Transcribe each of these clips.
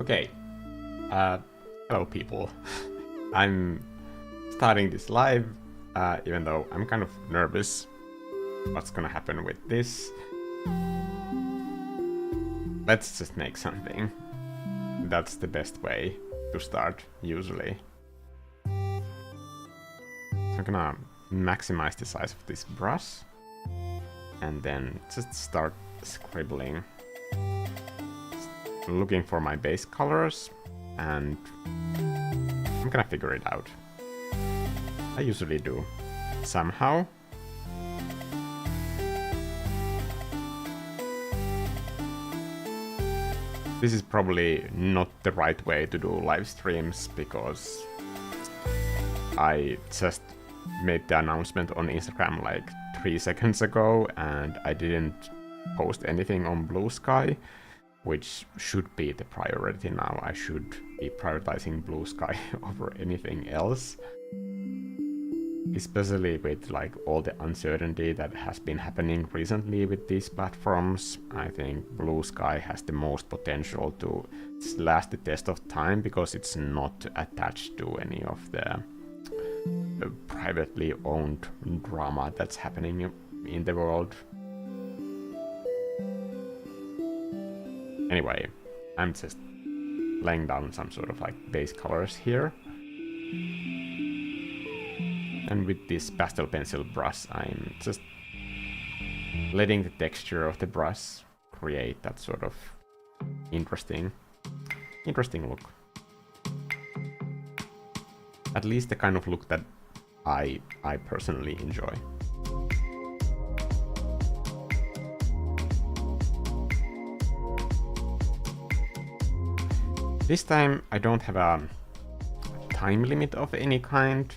Okay, hello people. I'm starting this live, even though I'm kind of nervous what's gonna happen with this. Let's just make something. That's the best way to start, usually. So I'm gonna maximize the size of this brush, and then just start scribbling. Looking for my base colors, and I'm gonna figure it out. I usually do somehow. This is probably not the right way to do live streams, because I just made the announcement on Instagram like 3 seconds ago, and I didn't post anything on Blue Sky, which should be the priority now. I should be prioritizing Blue Sky over anything else. Especially with like all the uncertainty that has been happening recently with these platforms, I think Blue Sky has the most potential to last the test of time, because it's not attached to any of the privately owned drama that's happening in the world. Anyway, I'm just laying down some sort of like base colors here. And with this pastel pencil brush, I'm just letting the texture of the brush create that sort of interesting look. At least the kind of look that I personally enjoy. This time I don't have a time limit of any kind,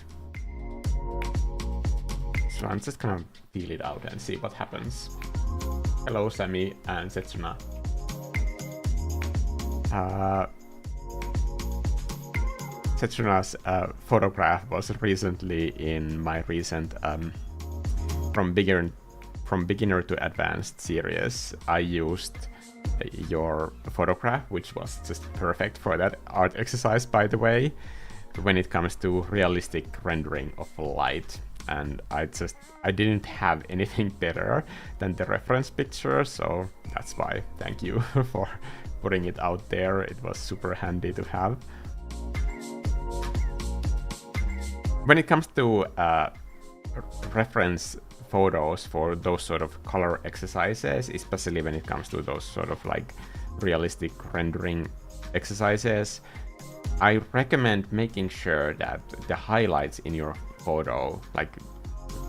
so I'm just gonna feel it out and see what happens. Hello Sammy and Setsuna. Setsuna's photograph was recently in my recent from beginner to advanced series. I used your photograph, which was just perfect for that art exercise, by the way, when it comes to realistic rendering of light. And I didn't have anything better than the reference picture, so that's why. Thank you for putting it out there. It was super handy to have. When it comes to reference photos for those sort of color exercises, especially when it comes to those sort of like realistic rendering exercises, I recommend making sure that the highlights in your photo like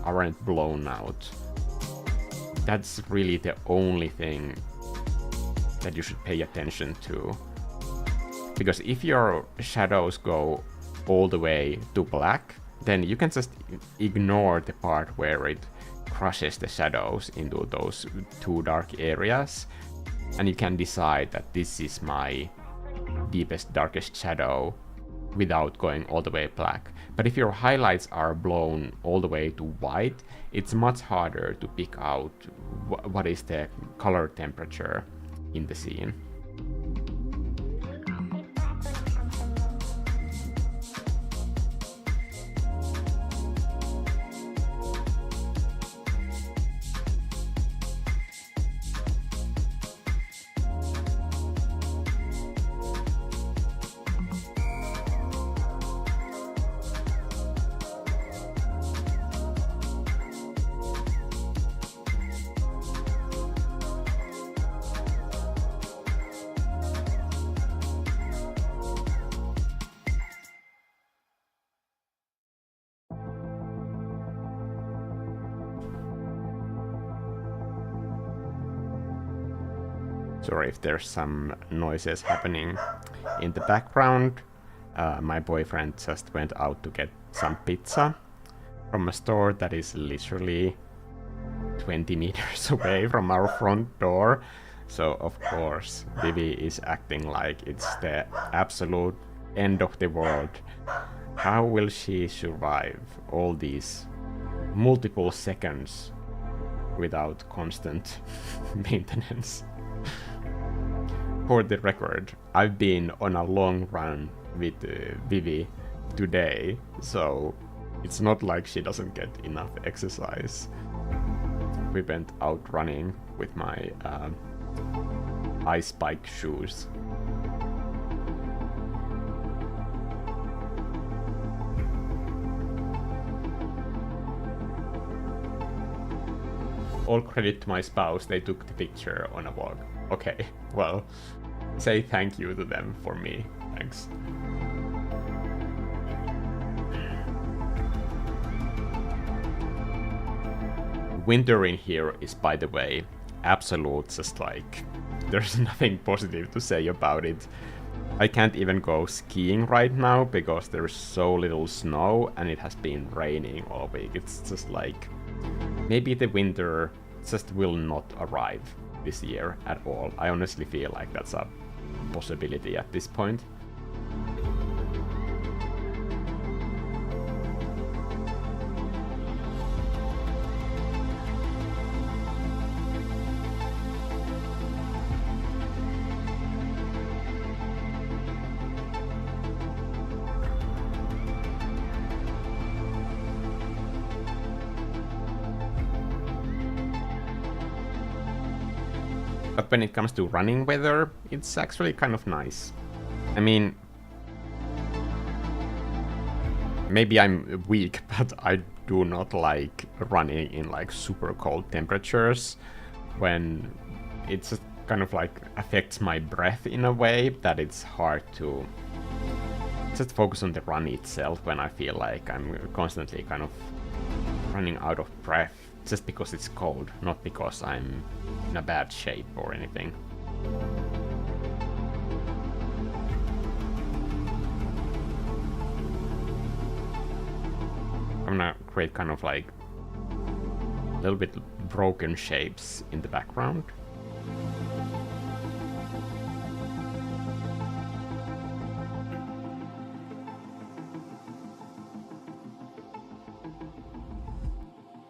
aren't blown out. That's really the only thing that you should pay attention to, because if your shadows go all the way to black, then you can just ignore the part where it crushes the shadows into those two dark areas, and you can decide that this is my deepest, darkest shadow without going all the way black. But if your highlights are blown all the way to white, it's much harder to pick out what is the color temperature in the scene. Sorry if there's some noises happening in the background. My boyfriend just went out to get some pizza from a store that is literally 20 meters away from our front door. So of course Vivi is acting like it's the absolute end of the world. How will she survive all these multiple seconds without constant maintenance? for the record, I've been on a long run with Vivi today, so it's not like she doesn't get enough exercise. We went out running with my ice bike shoes. All credit to my spouse, they took the picture on a walk. Okay, well, say thank you to them for me. Thanks. Winter in here is, by the way, absolute, just like, there's nothing positive to say about it. I can't even go skiing right now because there's so little snow and it has been raining all week. It's just like, maybe the winter just will not arrive this year at all. I honestly feel like that's a possibility at this point. But when it comes to running weather, it's actually kind of nice. I mean, maybe I'm weak, but I do not like running in like super cold temperatures when it just kind of like affects my breath in a way that it's hard to just focus on the run itself when I feel like I'm constantly kind of running out of breath. Just because it's cold, not because I'm in a bad shape or anything. I'm gonna create kind of like a little bit broken shapes in the background.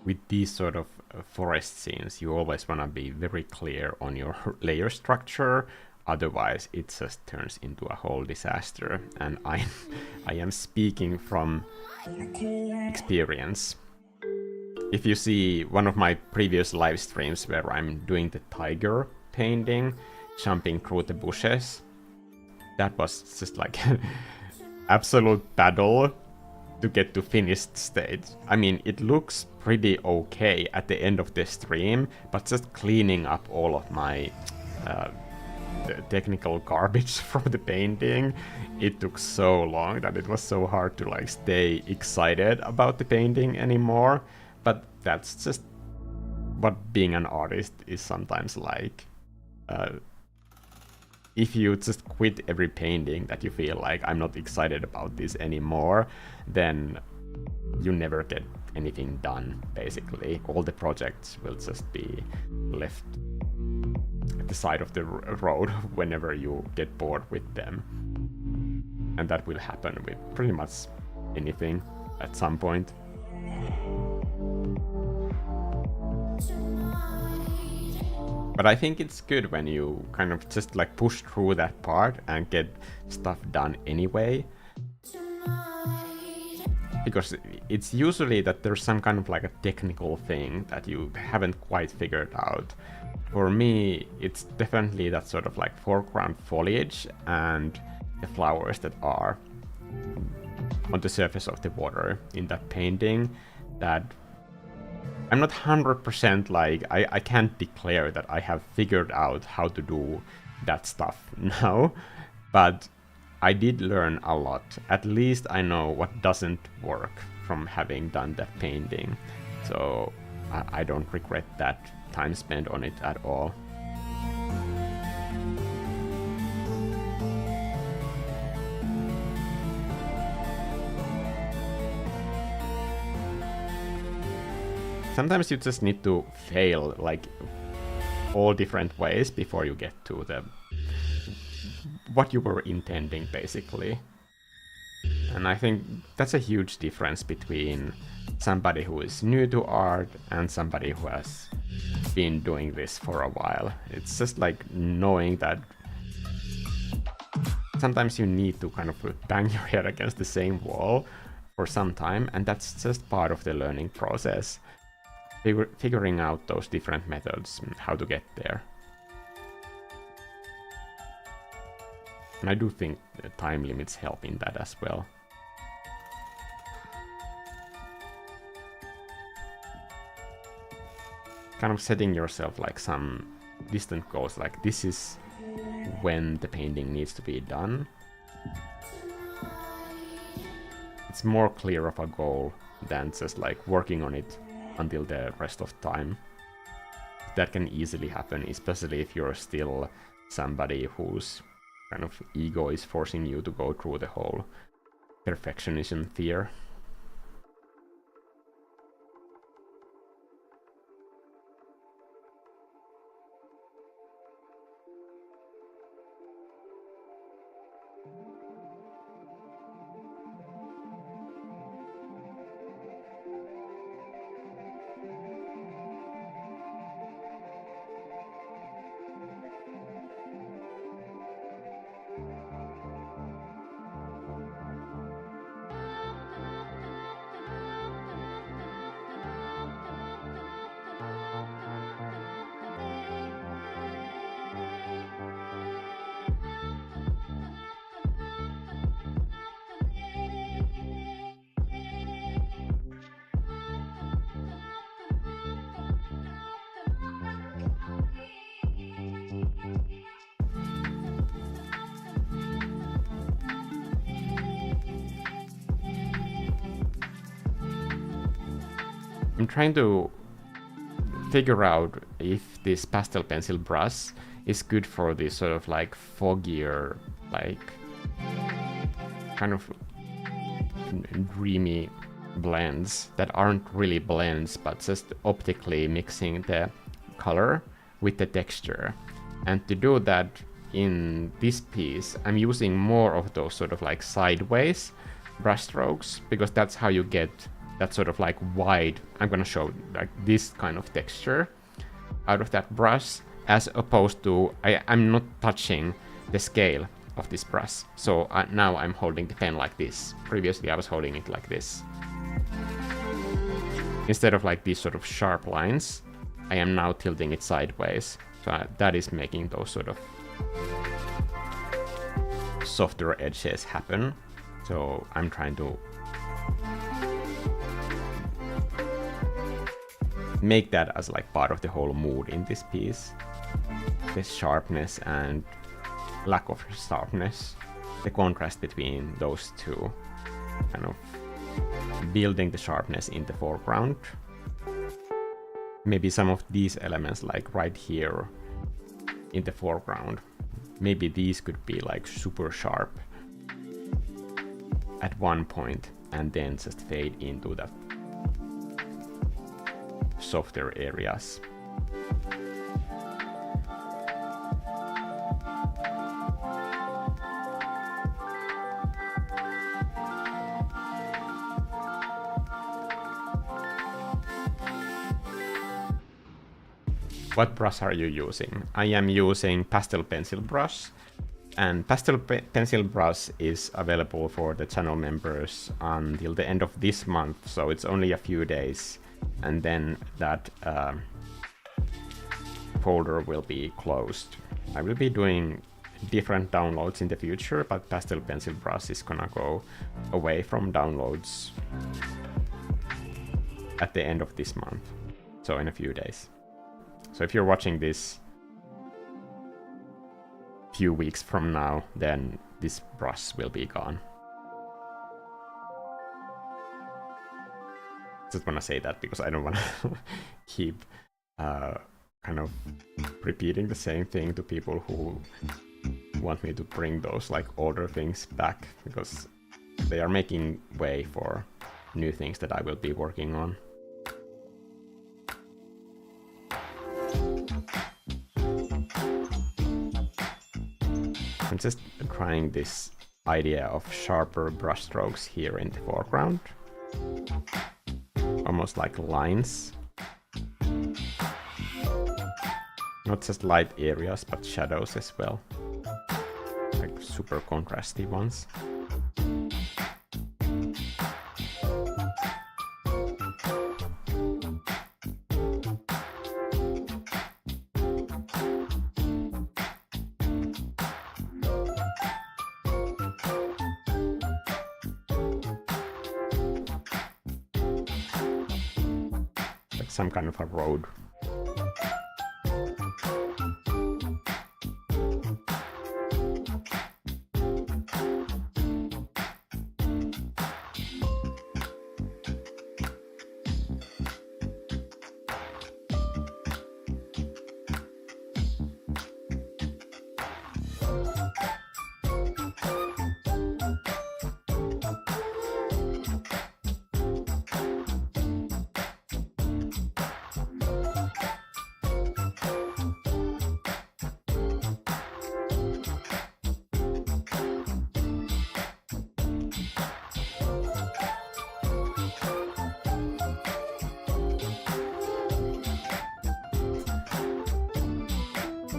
With these sort of forest scenes, you always want to be very clear on your layer structure, otherwise it just turns into a whole disaster. And I am speaking from experience. If you see one of my previous live streams where I'm doing the tiger painting, jumping through the bushes, that was just like absolute battle to get to finished state. I mean, it looks pretty okay at the end of the stream, but just cleaning up all of my the technical garbage from the painting, it took so long that it was so hard to like stay excited about the painting anymore. But that's just what being an artist is sometimes like. If you just quit every painting that you feel like I'm not excited about this anymore, then you never get anything done, basically. All the projects will just be left at the side of the road whenever you get bored with them. And that will happen with pretty much anything at some point. But I think it's good when you kind of just like push through that part and get stuff done anyway. Because it's usually that there's some kind of like a technical thing that you haven't quite figured out. For me, it's definitely that sort of like foreground foliage and the flowers that are on the surface of the water in that painting that I'm not 100% like, I can't declare that I have figured out how to do that stuff now, but I did learn a lot. At least I know what doesn't work from having done that painting. So I don't regret that time spent on it at all. Sometimes you just need to fail like all different ways before you get to the what you were intending, basically. And I think that's a huge difference between somebody who is new to art and somebody who has been doing this for a while. It's just like knowing that sometimes you need to kind of bang your head against the same wall for some time, and that's just part of the learning process. Figuring out those different methods and how to get there. And I do think the time limits help in that as well. Kind of setting yourself like some distant goals, like this is when the painting needs to be done. It's more clear of a goal than just like working on it until the rest of time. That can easily happen, especially if you're still somebody whose kind of ego is forcing you to go through the whole perfectionism fear. I'm trying to figure out if this pastel pencil brush is good for this sort of like foggier, like kind of dreamy blends that aren't really blends but just optically mixing the color with the texture. And to do that in this piece, I'm using more of those sort of like sideways brush strokes, because that's how you get that sort of like wide, I'm gonna show like this kind of texture out of that brush, as opposed to I'm not touching the scale of this brush. So now I'm holding the pen like this. Previously I was holding it like this. Instead of like these sort of sharp lines, I am now tilting it sideways. So that is making those sort of softer edges happen. So I'm trying to make that as like part of the whole mood in this piece. This sharpness and lack of sharpness, the contrast between those two, kind of building the sharpness in the foreground. Maybe some of these elements, like right here in the foreground, maybe these could be like super sharp at one point and then just fade into the softer areas. What brush are you using? I am using pastel pencil brush, and pastel pencil brush is available for the channel members until the end of this month, so it's only a few days, and then that folder will be closed. I will be doing different downloads in the future, but pastel pencil brush is gonna go away from downloads at the end of this month, so in a few days. So if you're watching this few weeks from now, then this brush will be gone. Just want to say that because I don't want to keep kind of repeating the same thing to people who want me to bring those like older things back, because they are making way for new things that I will be working on. I'm just trying this idea of sharper brush strokes here in the foreground. Almost like lines. Not just light areas, but shadows as well. Like super contrasty ones. Like some kind of a road.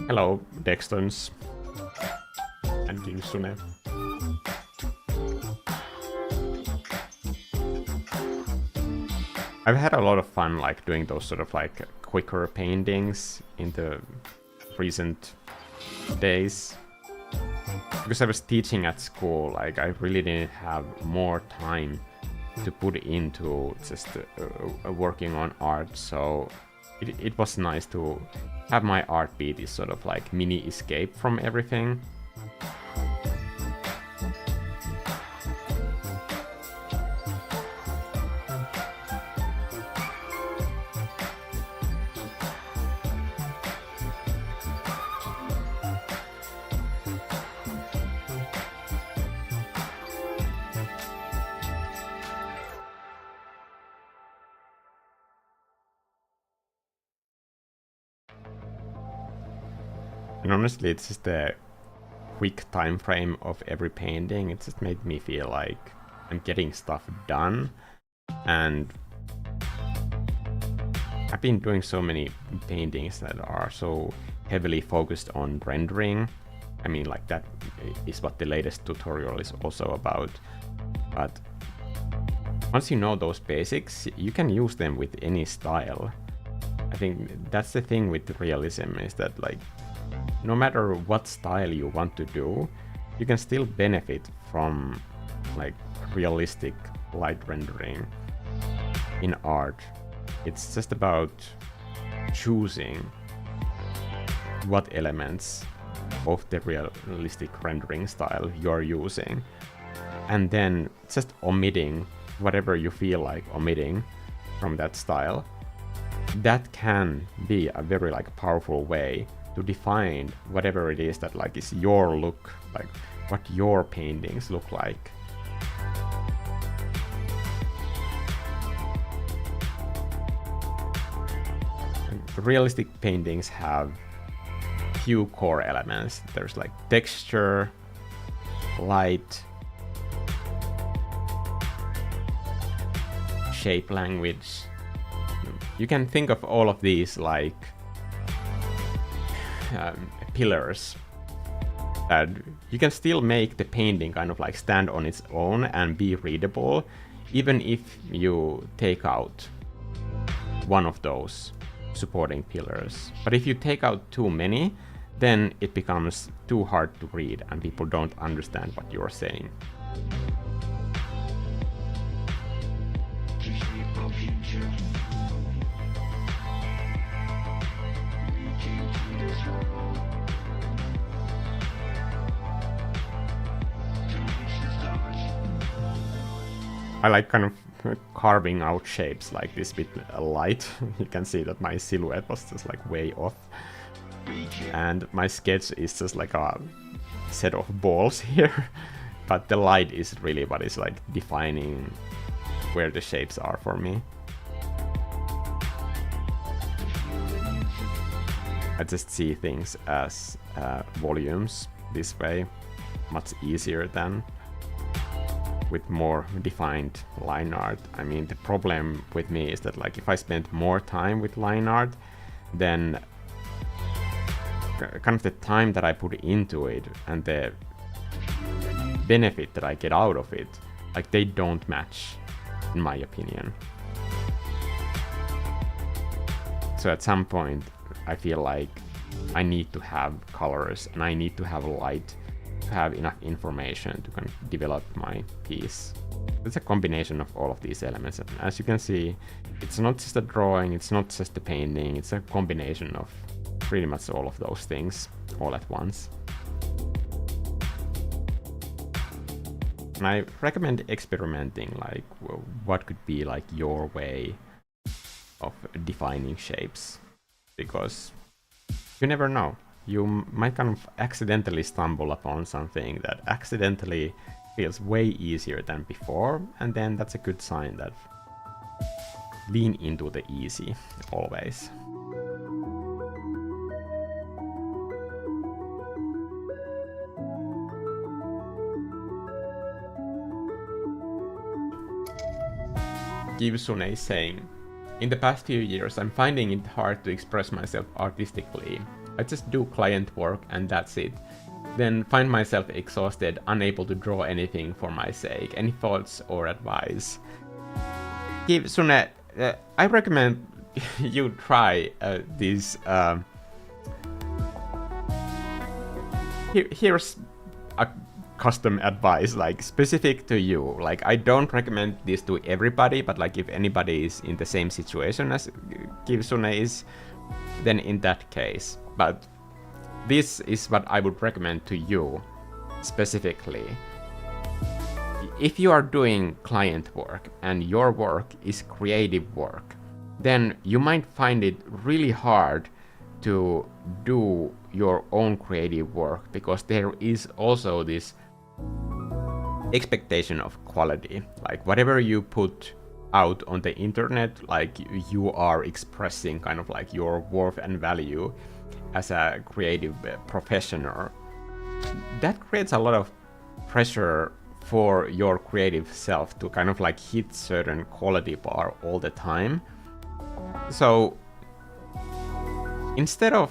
Hello, Dextons and Kingsune. I've had a lot of fun like doing those sort of like quicker paintings in the recent days. Because I was teaching at school, like I really didn't have more time to put into just working on art, so it was nice to have my art be this sort of like mini escape from everything. And honestly, it's just the quick time frame of every painting. It just made me feel like I'm getting stuff done. And I've been doing so many paintings that are so heavily focused on rendering. I mean, like that is what the latest tutorial is also about. But once you know those basics, you can use them with any style. I think that's the thing with realism, is that like no matter what style you want to do, you can still benefit from like realistic light rendering in art. It's just about choosing what elements of the realistic rendering style you're using, and then just omitting whatever you feel like omitting from that style. That can be a very like powerful way to define whatever it is that like is your look, like what your paintings look like. And realistic paintings have few core elements. There's like texture, light, shape language. You can think of all of these like pillars that you can still make the painting kind of like stand on its own and be readable, even if you take out one of those supporting pillars. But if you take out too many, then it becomes too hard to read and people don't understand what you're saying. I like kind of carving out shapes like this with light. You can see that my silhouette was just like way off. And my sketch is just like a set of balls here. But the light is really what is like defining where the shapes are for me. I just see things as volumes this way, much easier than with more defined line art. I mean, the problem with me is that like if I spend more time with line art, then kind of the time that I put into it and the benefit that I get out of it, like they don't match, in my opinion. So at some point, I feel like I need to have colors and I need to have light to have enough information to kind of develop my piece. It's a combination of all of these elements. And as you can see, it's not just a drawing, it's not just a painting, it's a combination of pretty much all of those things all at once. And I recommend experimenting, like what could be like your way of defining shapes, because you never know. You might kind of accidentally stumble upon something that accidentally feels way easier than before, and then that's a good sign that lean into the easy always. Gibsune is saying, in the past few years I'm finding it hard to express myself artistically. I just do client work and that's it. Then find myself exhausted, unable to draw anything for my sake. Any thoughts or advice? Gibsune, I recommend you try this. Here's a custom advice, like specific to you. Like I don't recommend this to everybody, but like if anybody is in the same situation as Gibsune is, then in that case. But this is what I would recommend to you specifically. If you are doing client work and your work is creative work, then you might find it really hard to do your own creative work, because there is also this expectation of quality. Like whatever you put out on the internet, like you are expressing kind of like your worth and value as a creative professional. That creates a lot of pressure for your creative self to kind of like hit certain quality bar all the time. So instead of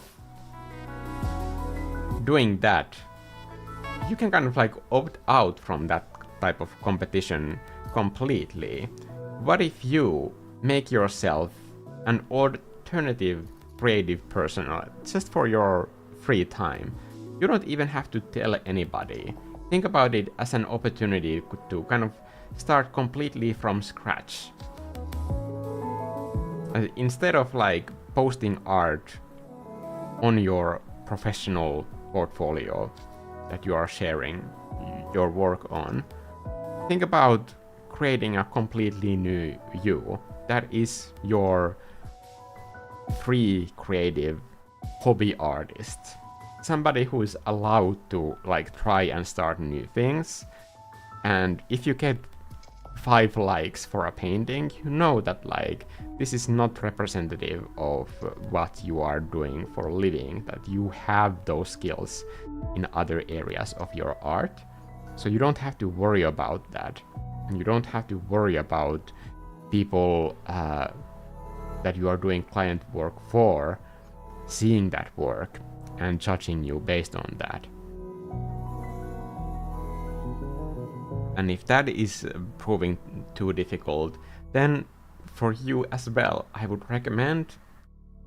doing that, you can kind of like opt out from that type of competition completely. What if you make yourself an alternative creative person just for your free time? You don't even have to tell anybody. Think about it as an opportunity to kind of start completely from scratch. Instead of like posting art on your professional portfolio that you are sharing your work on, think about creating a completely new you that is your free creative hobby artist. Somebody who is allowed to like try and start new things. And if you get 5 likes for a painting, you know that like this is not representative of what you are doing for a living, that you have those skills in other areas of your art. So you don't have to worry about that. And you don't have to worry about people that you are doing client work for seeing that work and judging you based on that. And if that is proving too difficult, then for you as well, I would recommend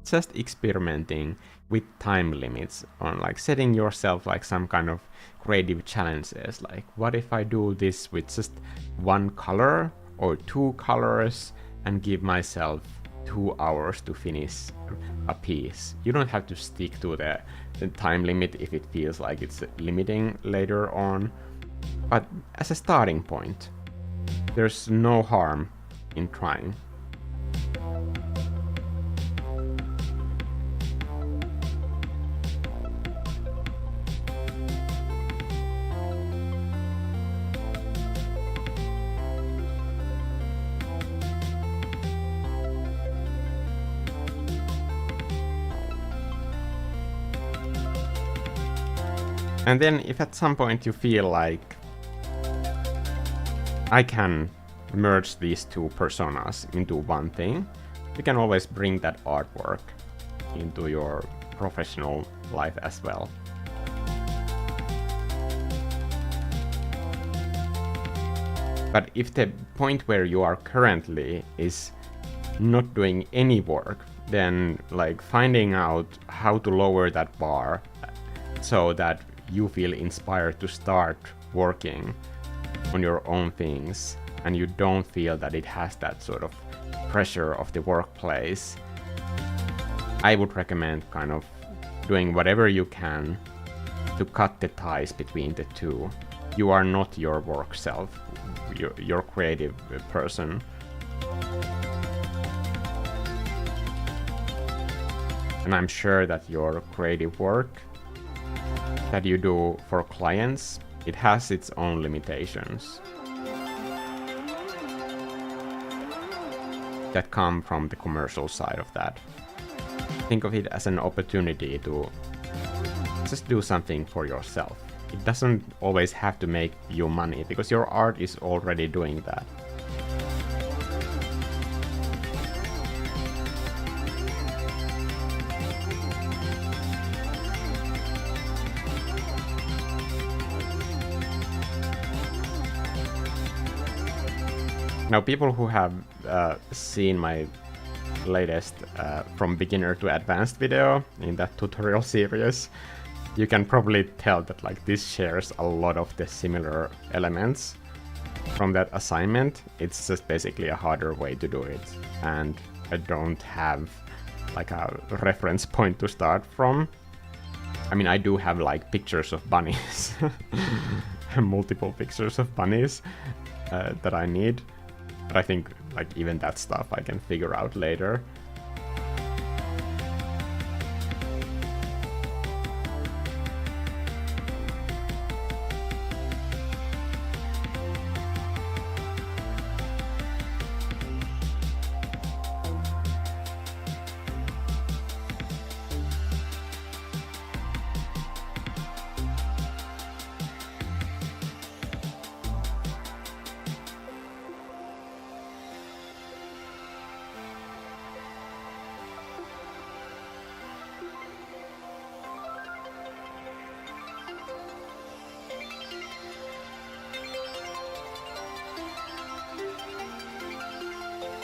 just experimenting with time limits on like setting yourself like some kind of creative challenges. Like, what if I do this with just 1 color or 2 colors and give myself 2 hours to finish a piece? You don't have to stick to the time limit if it feels like it's limiting later on. But as a starting point, there's no harm in trying. And then if at some point you feel like I can merge these 2 personas into one thing, you can always bring that artwork into your professional life as well. But if the point where you are currently is not doing any work, then like finding out how to lower that bar so that you feel inspired to start working on your own things and you don't feel that it has that sort of pressure of the workplace, I would recommend kind of doing whatever you can to cut the ties between the two. You are not your work self, your creative person. And I'm sure that your creative work that you do for clients, it has its own limitations that come from the commercial side of that. Think of it as an opportunity to just do something for yourself. It doesn't always have to make you money because your art is already doing that. Now, people who have seen my latest from beginner to advanced video in that tutorial series, you can probably tell that like this shares a lot of the similar elements from that assignment. It's just basically a harder way to do it, and I don't have like a reference point to start from. I mean, I do have like pictures of bunnies, multiple pictures of bunnies that I need. But I think like even that stuff I can figure out later.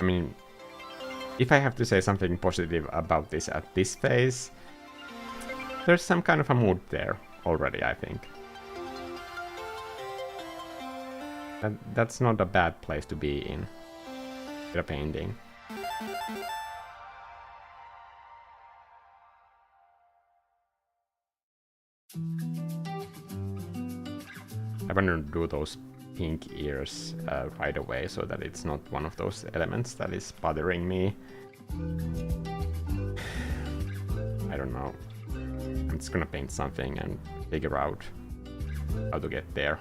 I mean, if I have to say something positive about this at this phase, there's some kind of a mood there already, I think. That's not a bad place to be in a painting. I want to do those pink ears right away so that it's not one of those elements that is bothering me. I don't know. I'm just gonna paint something and figure out how to get there.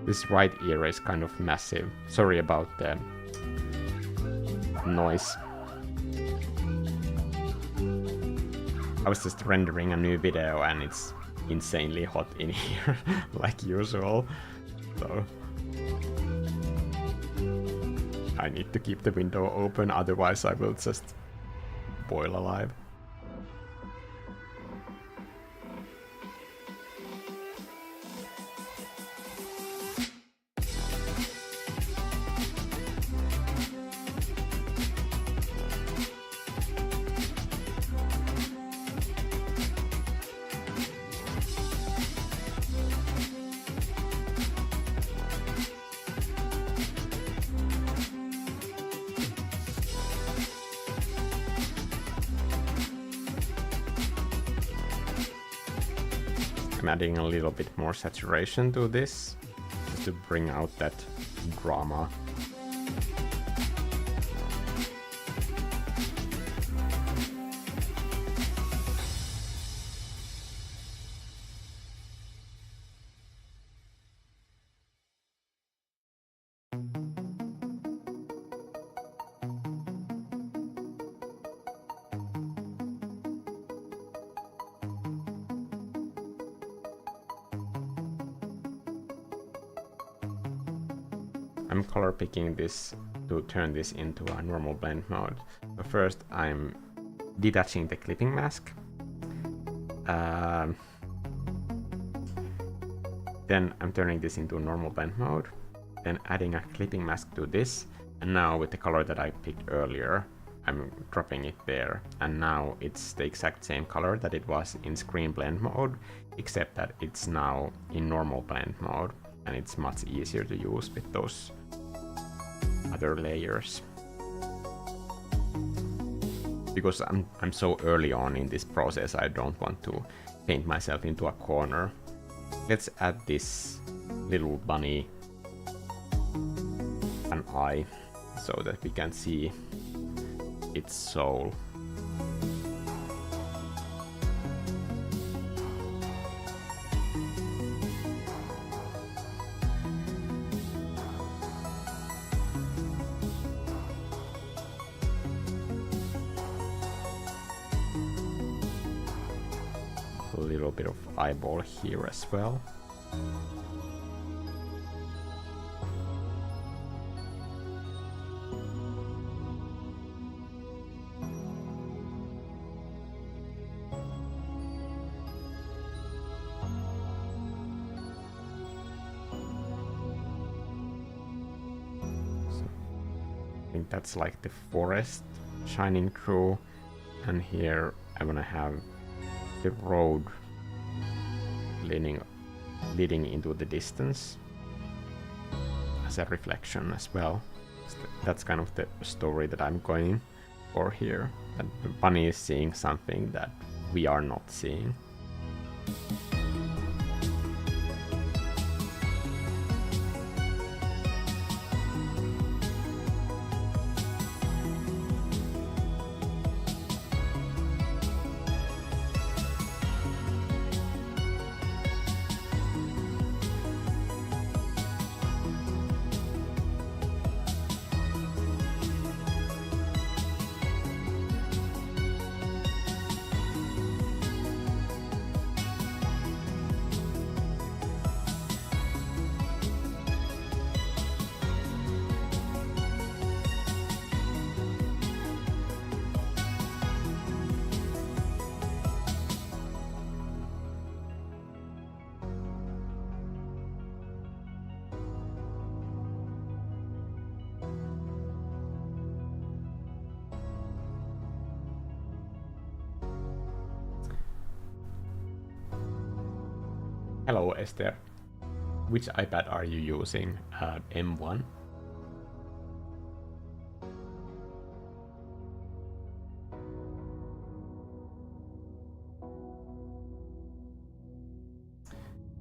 This right ear is kind of massive. Sorry about the noise. I was just rendering a new video and it's insanely hot in here, like usual. So I need to keep the window open, otherwise I will just boil alive. I'm adding a little bit more saturation to this, just to bring out that drama. I'm color picking this to turn this into a normal blend mode. So first I'm detaching the clipping mask. Then I'm turning this into normal blend mode. Then adding a clipping mask to this. And now with the color that I picked earlier, I'm dropping it there. And now it's the exact same color that it was in screen blend mode, except that it's now in normal blend mode. And it's much easier to use with those other layers. Because I'm so early on in this process, I don't want to paint myself into a corner. Let's add this little bunny an eye so that we can see its soul. A little bit of eyeball here as well. I think that's like the forest shining through, and here I'm gonna have the road leading into the distance as a reflection as well. That's kind of the story that I'm going for here. That the bunny is seeing something that we are not seeing. Hello Esther, which iPad are you using? M1?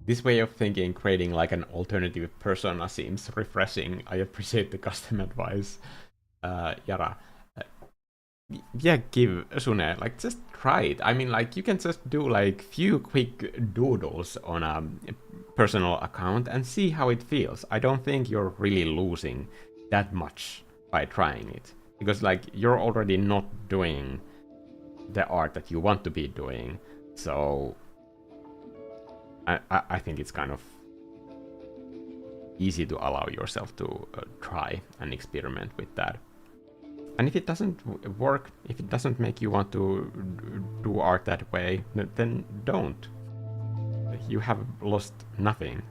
This way of thinking, creating like an alternative persona seems refreshing. I appreciate the custom advice. Yara. Yeah, give Sune, like just try it. I mean, like you can just do like few quick doodles on a personal account and see how it feels. I don't think you're really losing that much by trying it, because like you're already not doing the art that you want to be doing. So I think it's kind of easy to allow yourself to try and experiment with that. And if it doesn't work, if it doesn't make you want to do art that way, then don't. You have lost nothing.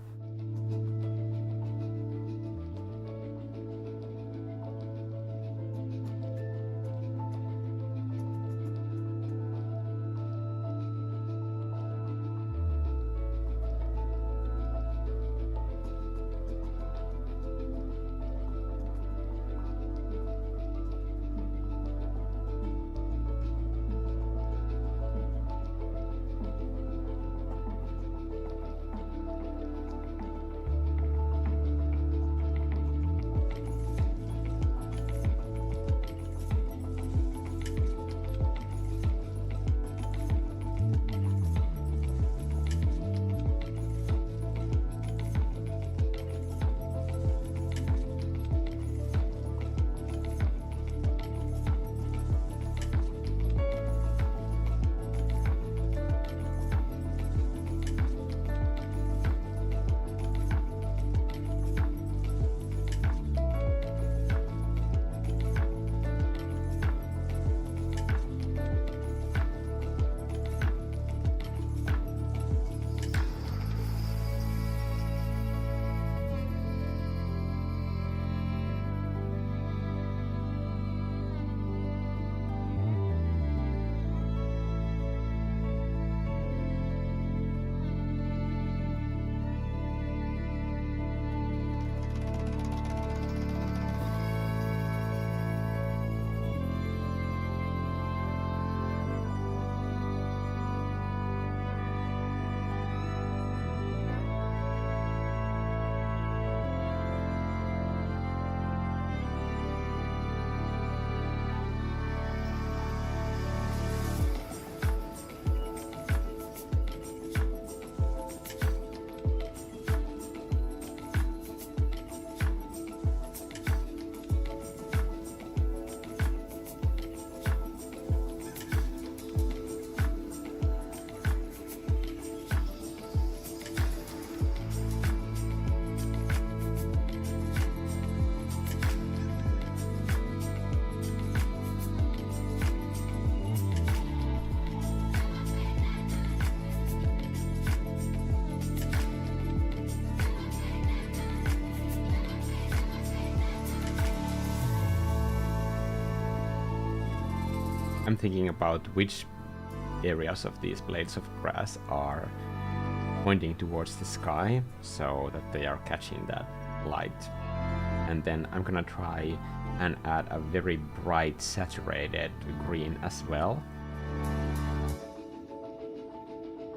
I'm thinking about which areas of these blades of grass are pointing towards the sky so that they are catching that light. And then I'm gonna try and add a very bright saturated green as well.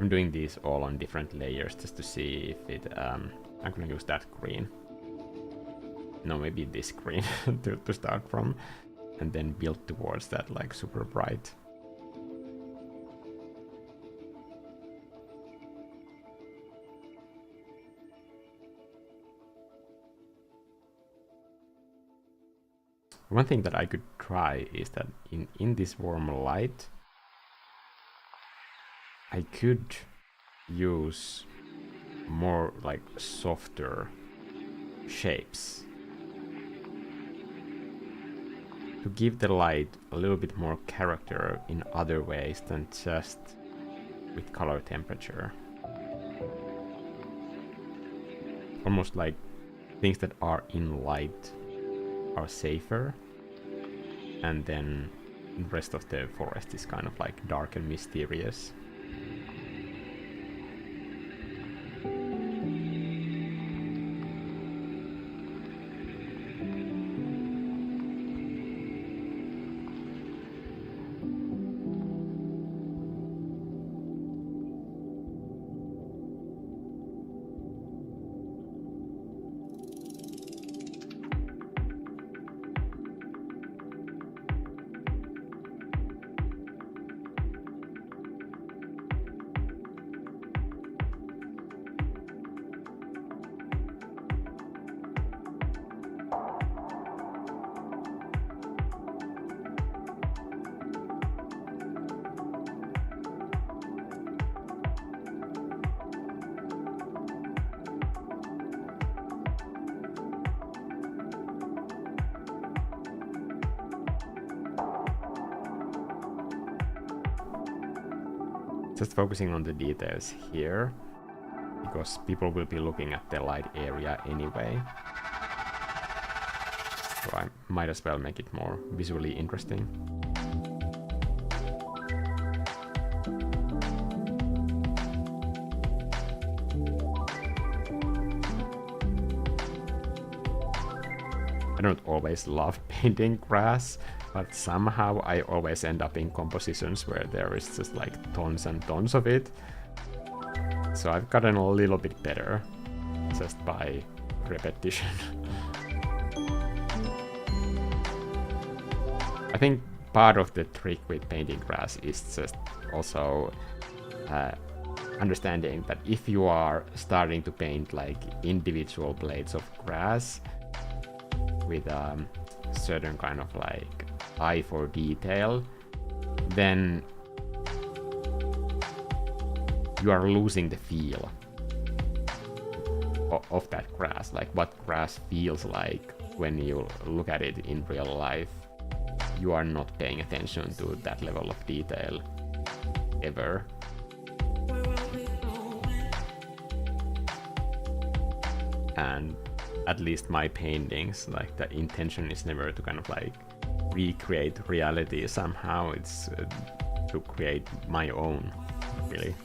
I'm doing these all on different layers just to see if it... I'm gonna use that green. No, maybe this green to start from. And then build towards that like super bright. One thing that I could try is that in this warm light, I could use more like softer shapes to give the light a little bit more character in other ways than just with color temperature. Almost like things that are in light are safer, and then the rest of the forest is kind of like dark and mysterious. Just focusing on the details here, because people will be looking at the light area anyway. So I might as well make it more visually interesting. I don't always love painting grass, but somehow I always end up in compositions where there is just like tons and tons of it. So I've gotten a little bit better just by repetition. I think part of the trick with painting grass is just also understanding that if you are starting to paint like individual blades of grass with a certain kind of like eye for detail, then you are losing the feel of that grass, like what grass feels like when you look at it in real life. You are not paying attention to that level of detail ever. And at least my paintings, like the intention is never to kind of like recreate reality somehow. It's to create my own, really.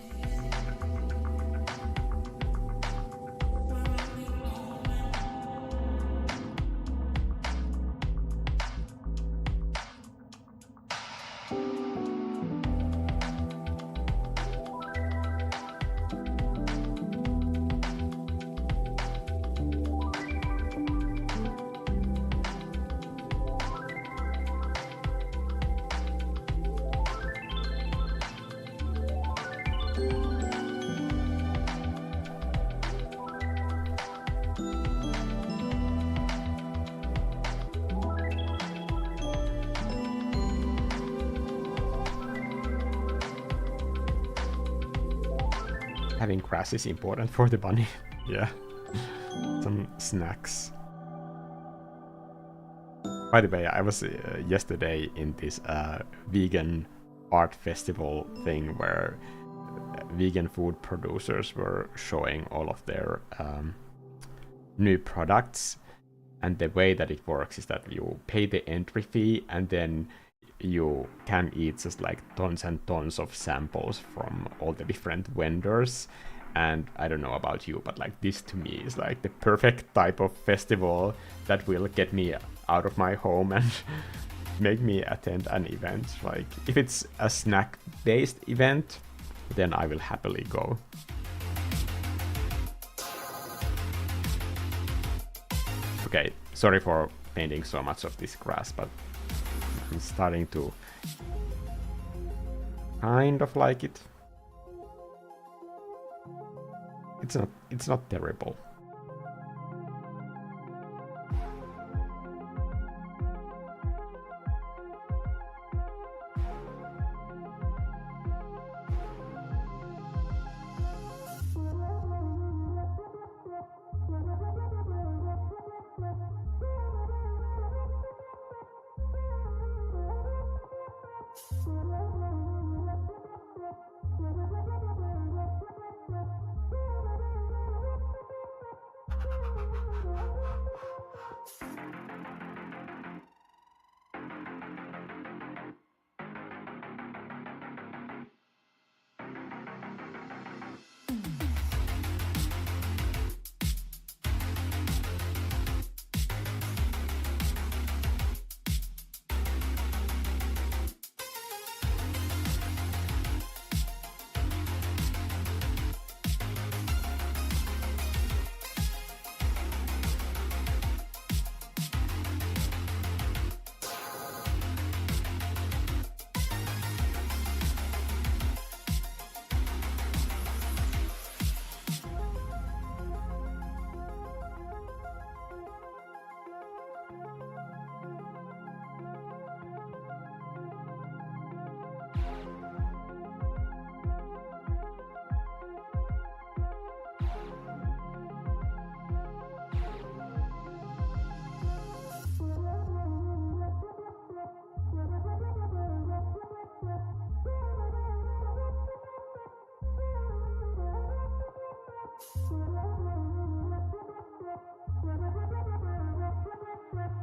Having grass is important for the bunny. Yeah. Some snacks. By the way, I was yesterday in this vegan art festival thing where vegan food producers were showing all of their new products. And the way that it works is that you pay the entry fee, and then you can eat just like tons and tons of samples from all the different vendors. And I don't know about you, but like this to me is like the perfect type of festival that will get me out of my home and make me attend an event. Like if it's a snack based event, then I will happily go. Okay, sorry for painting so much of this grass, but I'm starting to kind of like it. It's not terrible.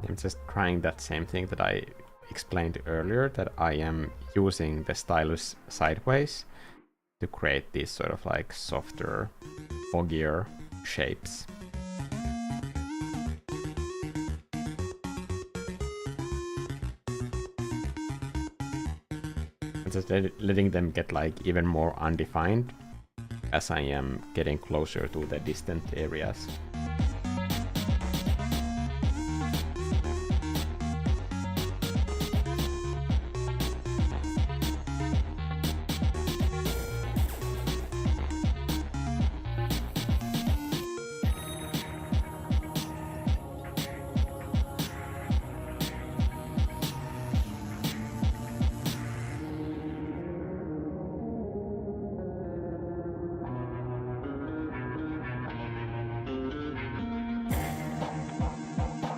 I'm just trying that same thing that I explained earlier, that I am using the stylus sideways to create these sort of like softer, foggier shapes. And just letting them get like even more undefined as I am getting closer to the distant areas.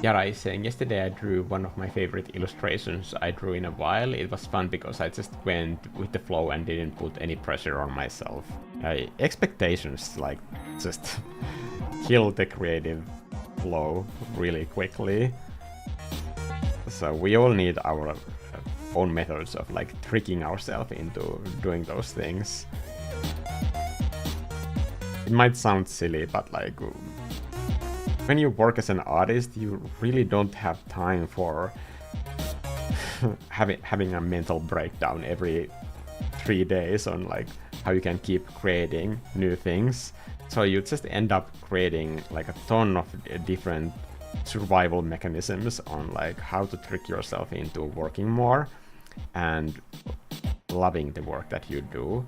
Yara is saying, yesterday I drew one of my favorite illustrations I drew in a while. It was fun because I just went with the flow and didn't put any pressure on myself. Expectations like just kill the creative flow really quickly. So we all need our own methods of like tricking ourselves into doing those things. It might sound silly, but like when you work as an artist, you really don't have time for having a mental breakdown every 3 days on like how you can keep creating new things. So you just end up creating like a ton of different survival mechanisms on like how to trick yourself into working more and loving the work that you do.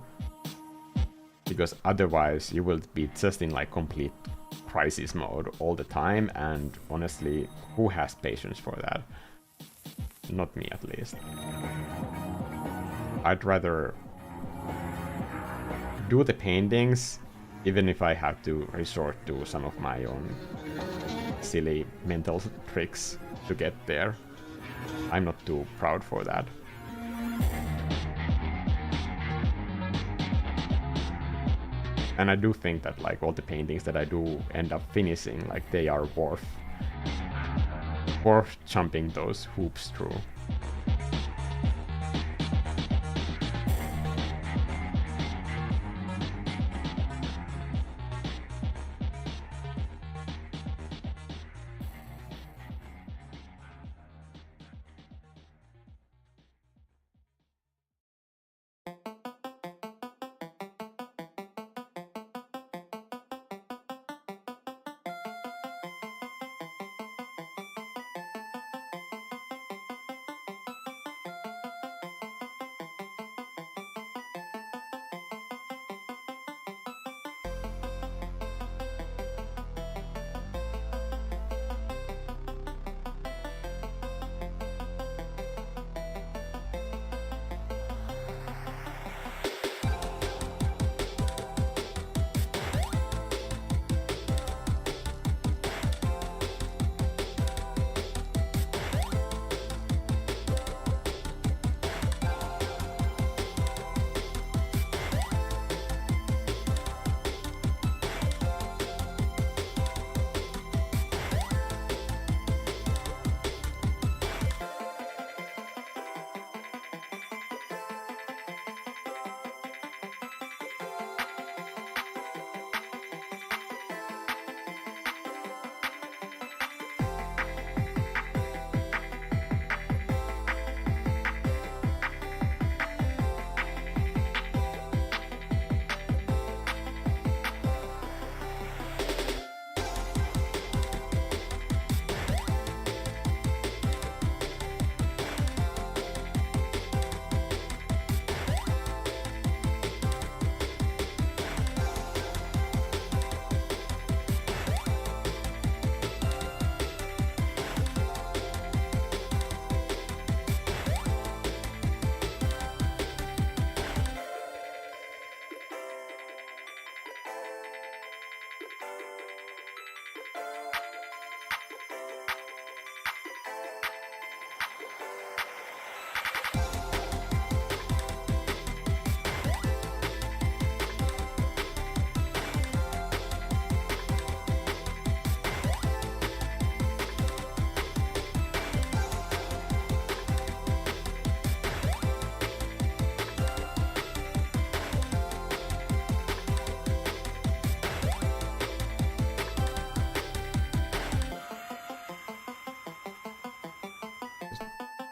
Because otherwise you will be just in like complete crisis mode all the time, and honestly, who has patience for that? Not me, at least. I'd rather do the paintings, even if I have to resort to some of my own silly mental tricks to get there. I'm not too proud for that. And I do think that like all the paintings that I do end up finishing, like they are worth jumping those hoops through.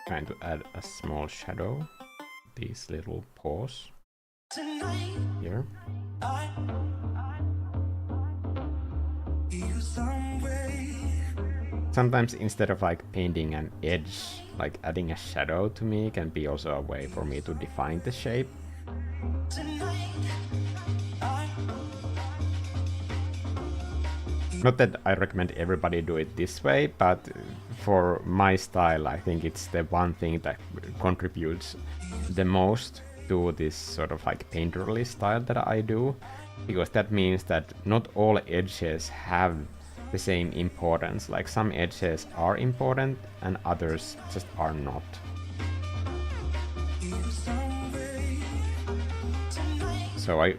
Trying to add a small shadow, these little paws here. Sometimes instead of like painting an edge, like adding a shadow to me can be also a way for me to define the shape. Not that I recommend everybody do it this way, but for my style, I think it's the one thing that contributes the most to this sort of like painterly style that I do, because that means that not all edges have the same importance. Like some edges are important and others just are not. So I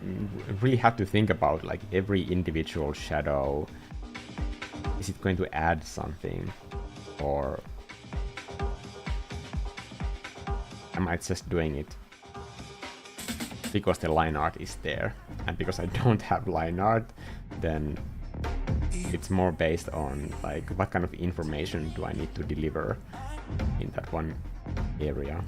really have to think about like every individual shadow. Is it going to add something, or am I just doing it because the line art is there? And because I don't have line art, then it's more based on like what kind of information do I need to deliver in that one area.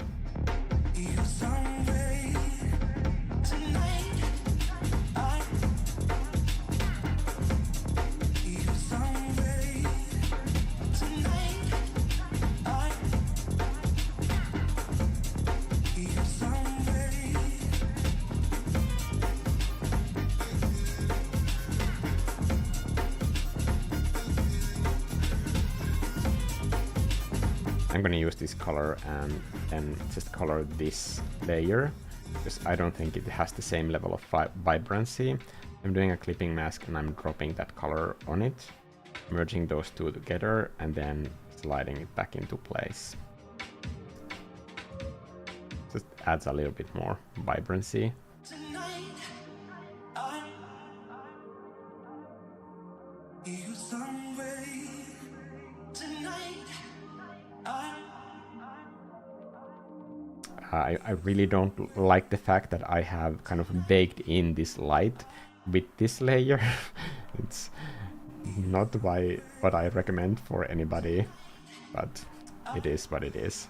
I'm gonna use this color and then just color this layer, because I don't think it has the same level of vibrancy. I'm doing a clipping mask and I'm dropping that color on it, merging those two together and then sliding it back into place. Just adds a little bit more vibrancy. I really don't like the fact that I have kind of baked in this light with this layer. It's not what I recommend for anybody, but it is what it is.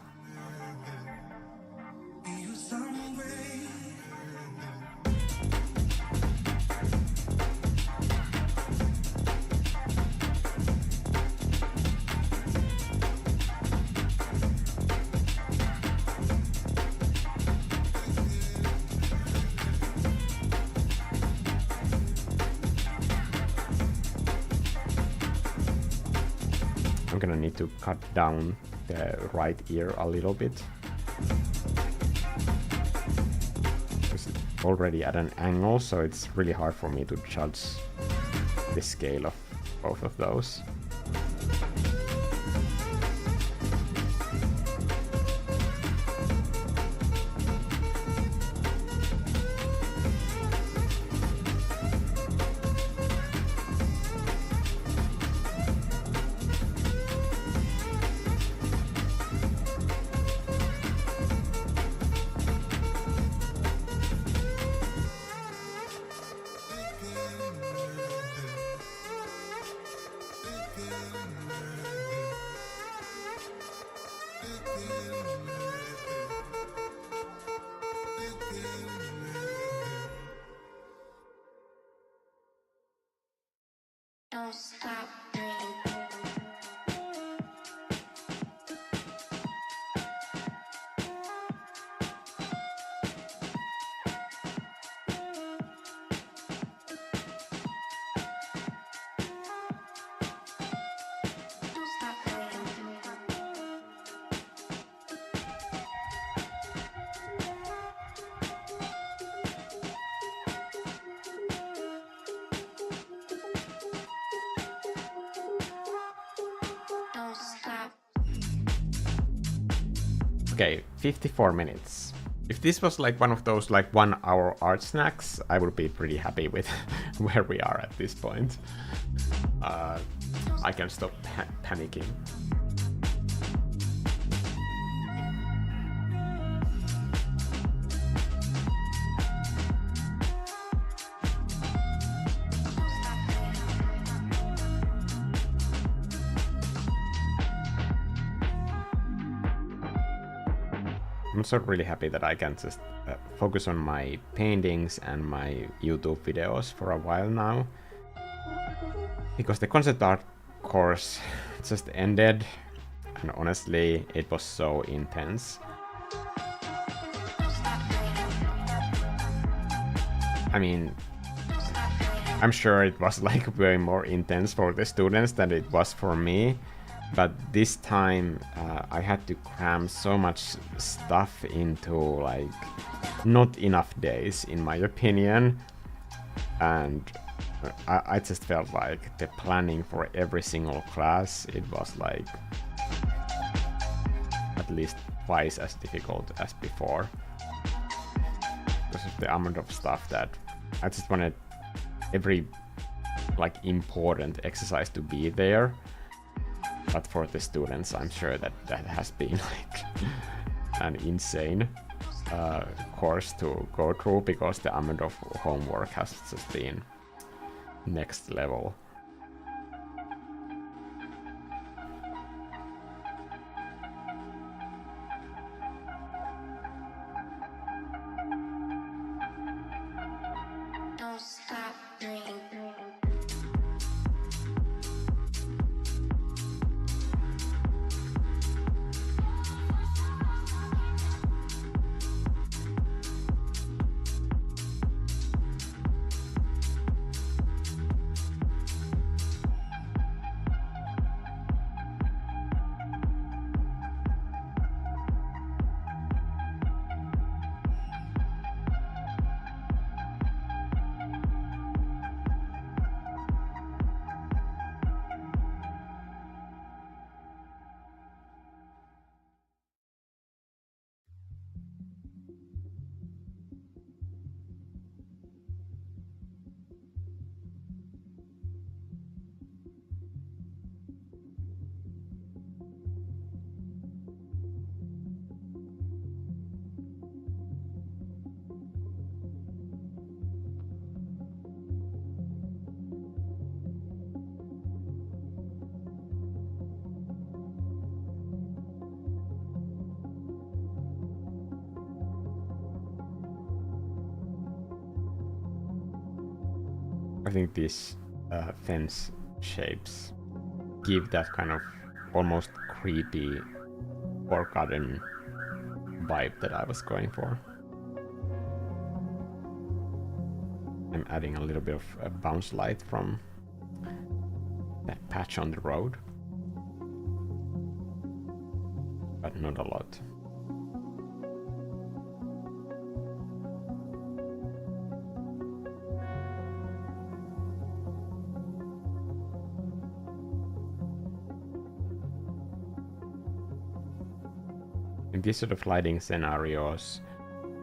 I'm gonna need to cut down the right ear a little bit, because it's already at an angle, so it's really hard for me to judge the scale of both of those. Don't stop breathing. Don't stop breathing. Don't stop. Okay, 54 minutes. If this was like one of those like 1 hour art snacks, I would be pretty happy with where we are at this point. I can stop panicking. I'm so really happy that I can just focus on my paintings and my YouTube videos for a while now. Because the concept art course just ended, and honestly, it was so intense. I mean, I'm sure it was like way more intense for the students than it was for me, but this time I had to cram so much stuff into like not enough days, in my opinion, and I just felt like the planning for every single class, it was like at least twice as difficult as before, because of the amount of stuff that I just wanted every like important exercise to be there. But for the students, I'm sure that that has been like an insane course to go through, because the amount of homework has just been next level. Don't stop dreaming. I think these fence shapes give that kind of almost creepy forgotten vibe that I was going for. I'm adding a little bit of a bounce light from that patch on the road, but not a lot. In these sort of lighting scenarios,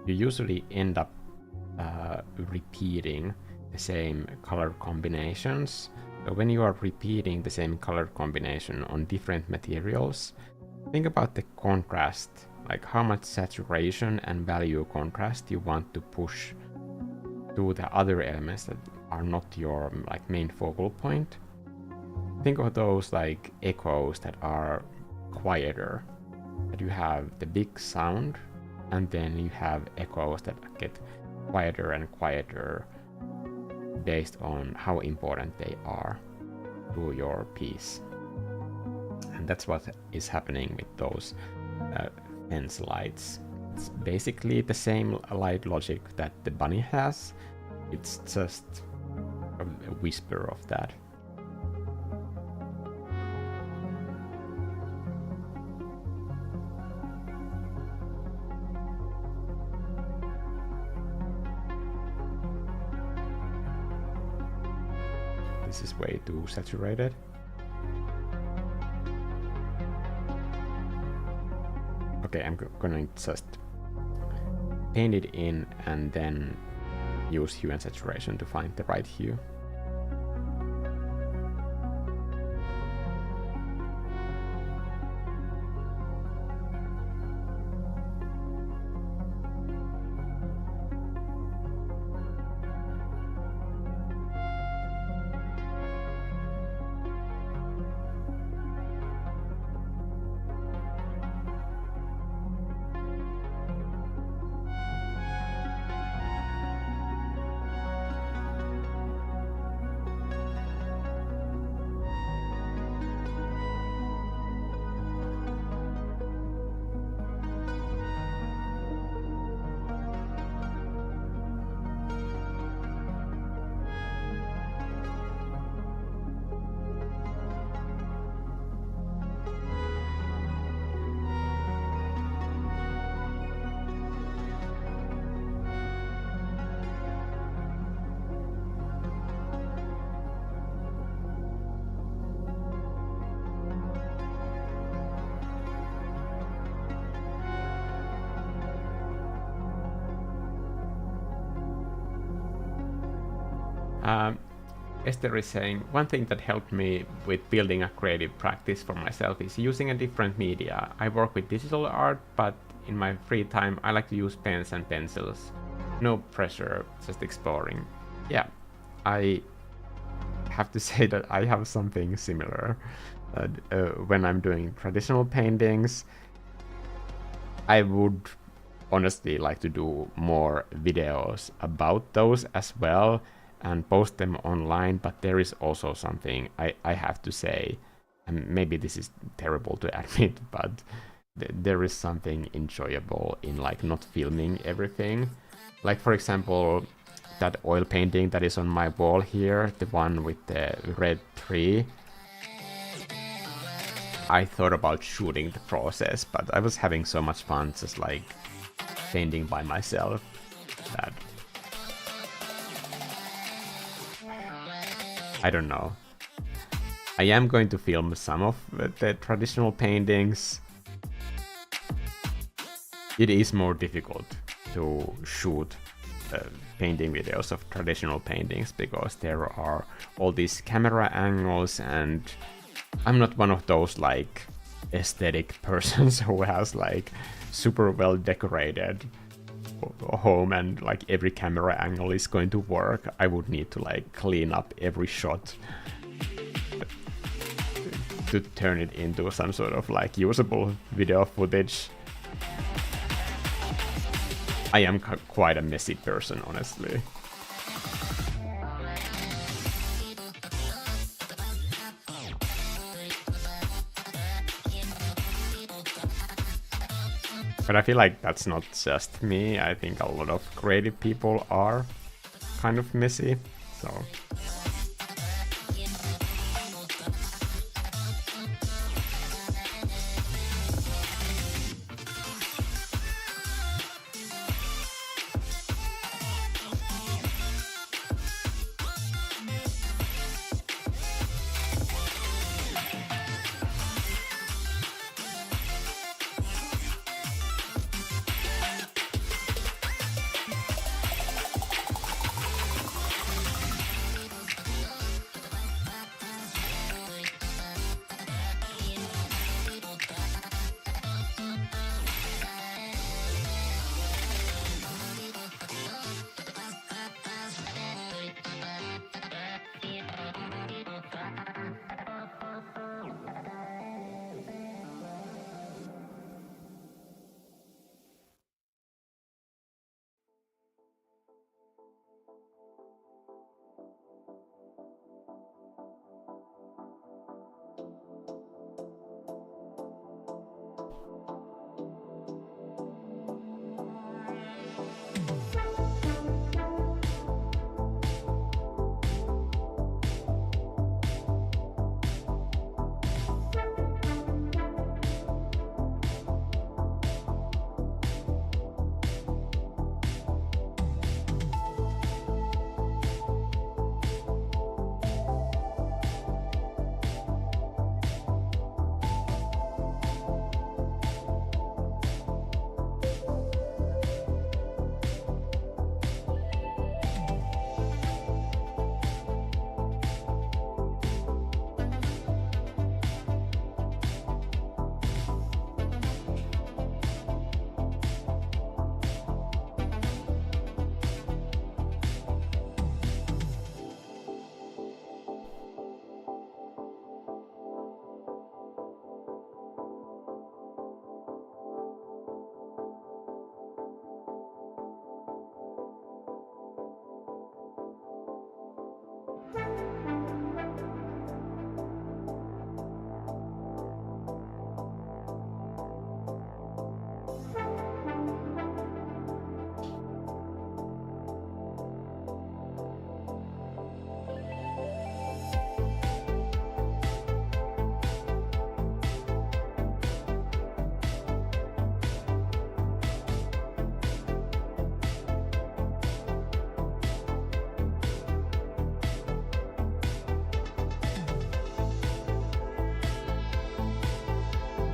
you usually end up repeating the same color combinations. So when you are repeating the same color combination on different materials, think about the contrast, like how much saturation and value contrast you want to push to the other elements that are not your like main focal point. Think of those like echoes that are quieter. That you have the big sound, and then you have echoes that get quieter and quieter based on how important they are to your piece. And that's what is happening with those fence lights. It's basically the same light logic that the bunny has. It's just a whisper of that. This is way too saturated. Okay, I'm gonna just paint it in and then use hue and saturation to find the right hue. Esther is saying, one thing that helped me with building a creative practice for myself is using a different media. I work with digital art, but in my free time I like to use pens and pencils. No pressure, just exploring. Yeah, I have to say that I have something similar. When I'm doing traditional paintings, I would honestly like to do more videos about those as well and post them online, but there is also something I have to say, and maybe this is terrible to admit, but there is something enjoyable in like not filming everything. Like for example, that oil painting that is on my wall here, the one with the red tree. I thought about shooting the process, but I was having so much fun just like painting by myself that I don't know. I am going to film some of the traditional paintings. It is more difficult to shoot painting videos of traditional paintings because there are all these camera angles, and I'm not one of those like aesthetic persons who has like super well decorated home and like every camera angle is going to work. I would need to like clean up every shot to turn it into some sort of like usable video footage. I am quite a messy person, honestly. But I feel like that's not just me. I think a lot of creative people are kind of messy, so...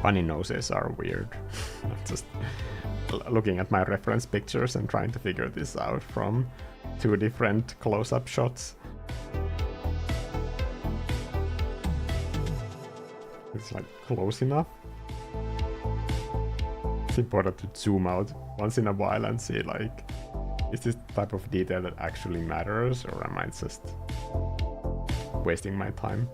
Funny noses are weird. Just looking at my reference pictures and trying to figure this out from two different close-up shots. It's like close enough. It's important to zoom out once in a while and see like, is this type of detail that actually matters, or am I just wasting my time?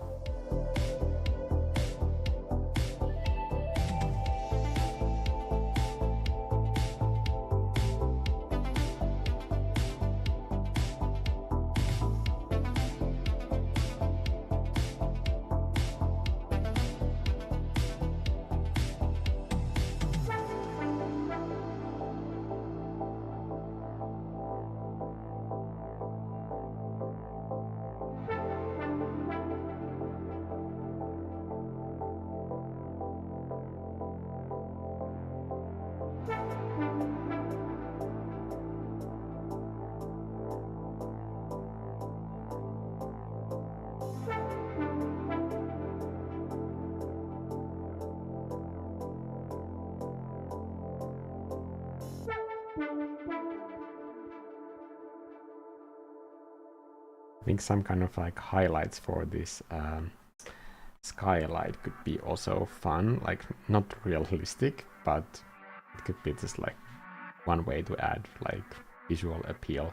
I think some kind of like highlights for this skylight could be also fun, like not realistic, but it could be just like one way to add like visual appeal.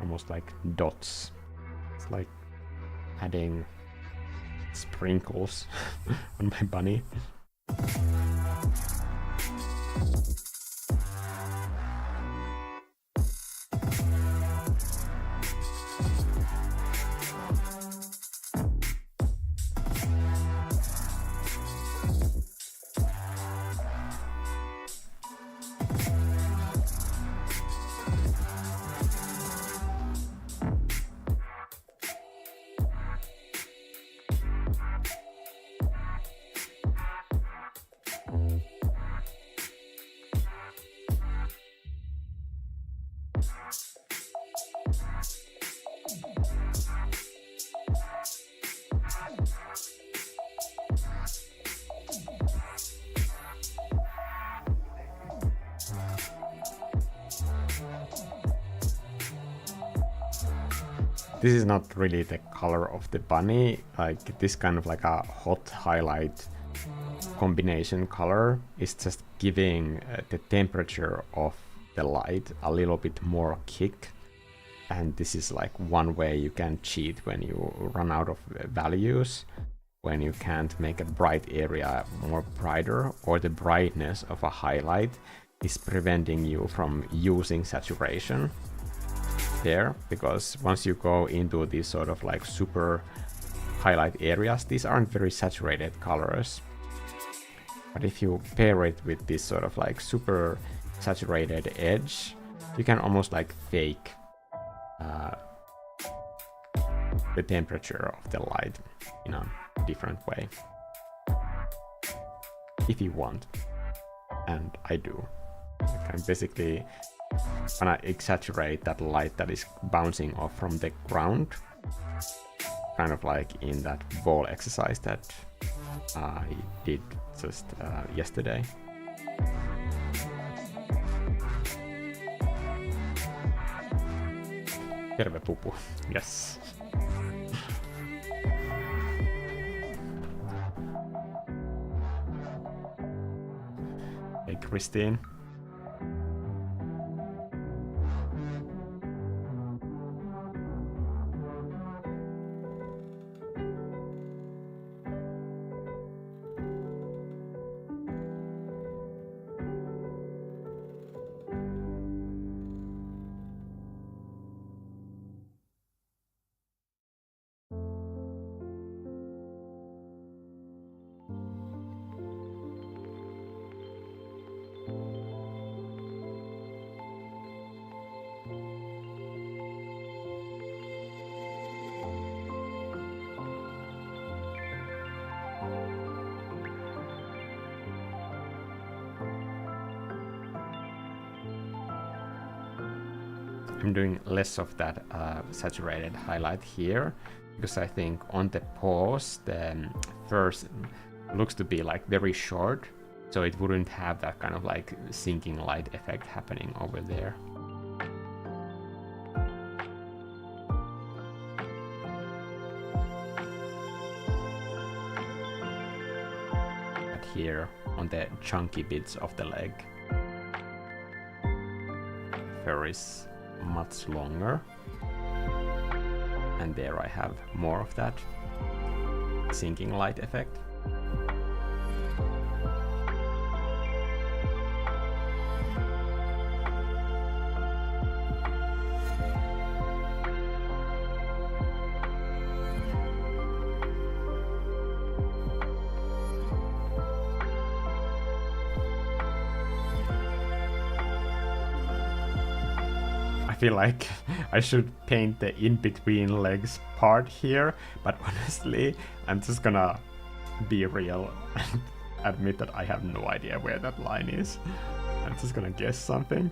Almost like dots. It's like adding sprinkles on my bunny. This is not really the color of the bunny, like this kind of like a hot highlight combination color is just giving the temperature of the light a little bit more kick. And this is like one way you can cheat when you run out of values, when you can't make a bright area more brighter, or the brightness of a highlight is preventing you from using saturation there, because once you go into these sort of like super highlight areas, these aren't very saturated colors. But if you pair it with this sort of like super saturated edge, you can almost like fake the temperature of the light in a different way, if you want. And I do. Like I'm basically gonna exaggerate that light that is bouncing off from the ground, kind of like in that ball exercise that I did just yesterday. Terve pupu, yes. Hey Christine. I'm doing less of that saturated highlight here, because I think on the paws, the first looks to be like very short, so it wouldn't have that kind of like sinking light effect happening over there. But here on the chunky bits of the leg, fur is much longer, and there I have more of that sinking light effect. I feel like I should paint the in-between legs part here, but honestly, I'm just gonna be real and admit that I have no idea where that line is. I'm just gonna guess something.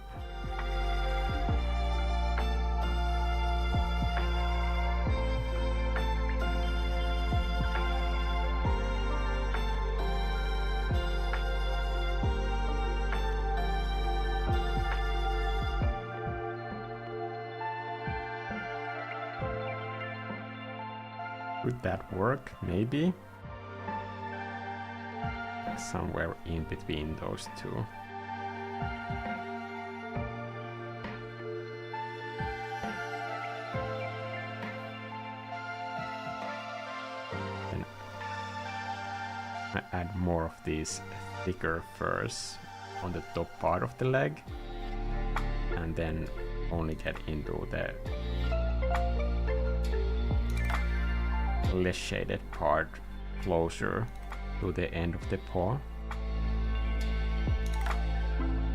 Would that work? Maybe? Somewhere in between those two. Then I add more of these thicker furs on the top part of the leg, and then only get into the less shaded part closer to the end of the paw.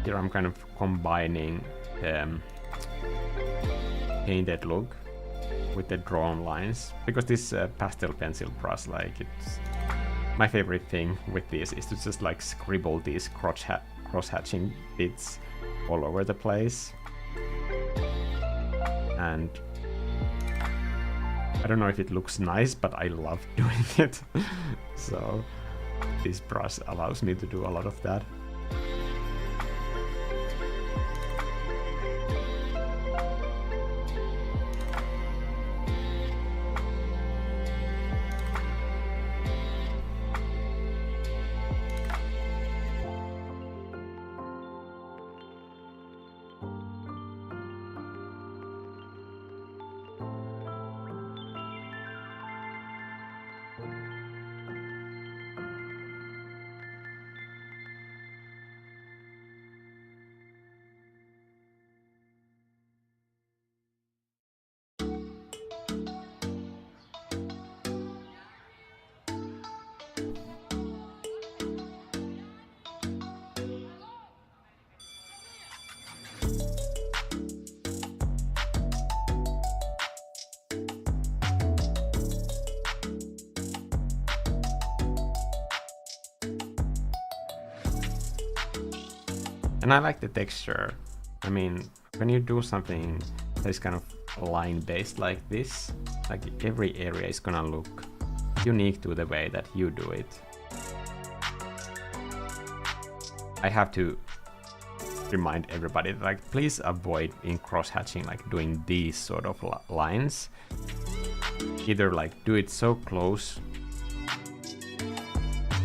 Here I'm kind of combining the painted look with the drawn lines, because this pastel pencil brush, like, it's my favorite thing with this is to just like scribble these cross-hatching bits all over the place. And I don't know if it looks nice, but I love doing it. So this brush allows me to do a lot of that. And I like the texture. I mean, when you do something that is kind of line based like this, like every area is gonna look unique to the way that you do it. I have to remind everybody, like, please avoid in cross-hatching, like doing these sort of lines. Either like do it so close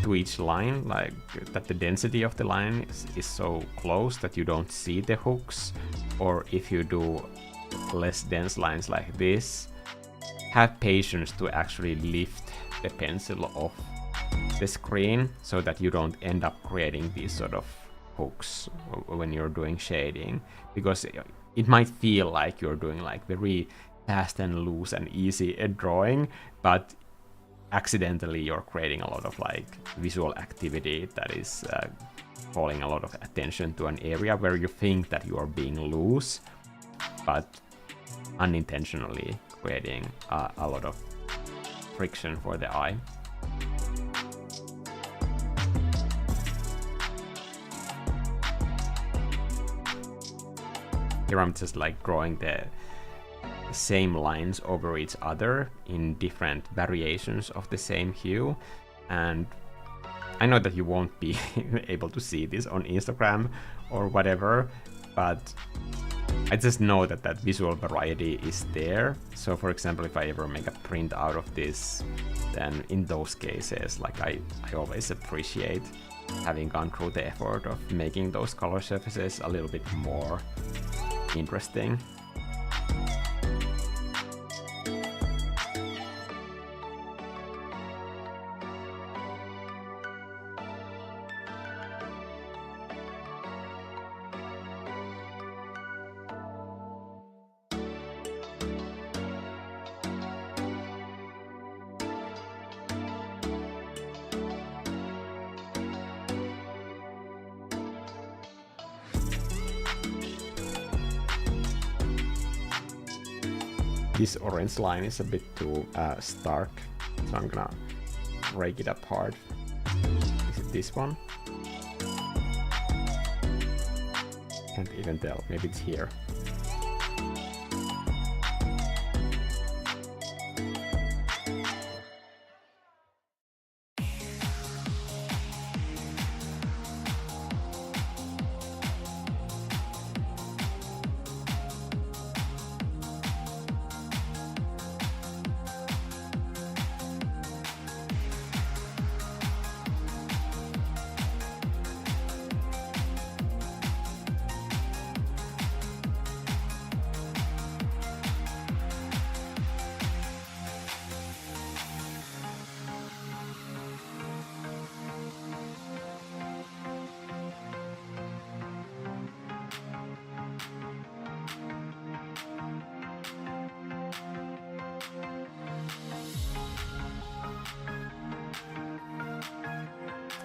to each line, like that the density of the line is so close that you don't see the hooks, or if you do less dense lines like this, have patience to actually lift the pencil off the screen so that you don't end up creating these sort of hooks when you're doing shading, because it might feel like you're doing like very fast and loose and easy drawing, but accidentally you're creating a lot of like visual activity that is calling a lot of attention to an area where you think that you are being loose, but unintentionally creating a lot of friction for the eye. Here I'm just like drawing the same lines over each other in different variations of the same hue, and I know that you won't be able to see this on Instagram or whatever, but I just know that that visual variety is there. So for example, if I ever make a print out of this, then in those cases, like I always appreciate having gone through the effort of making those color surfaces a little bit more interesting. This orange line is a bit too stark, so I'm gonna break it apart. Is it this one? Can't even tell, maybe it's here.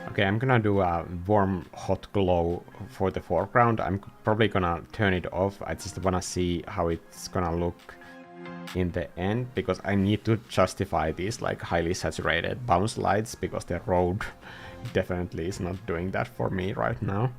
Okay, I'm gonna do a warm hot glow for the foreground. I'm probably gonna turn it off. I just wanna see how it's gonna look in the end, because I need to justify these like highly saturated bounce lights, because the road definitely is not doing that for me right now.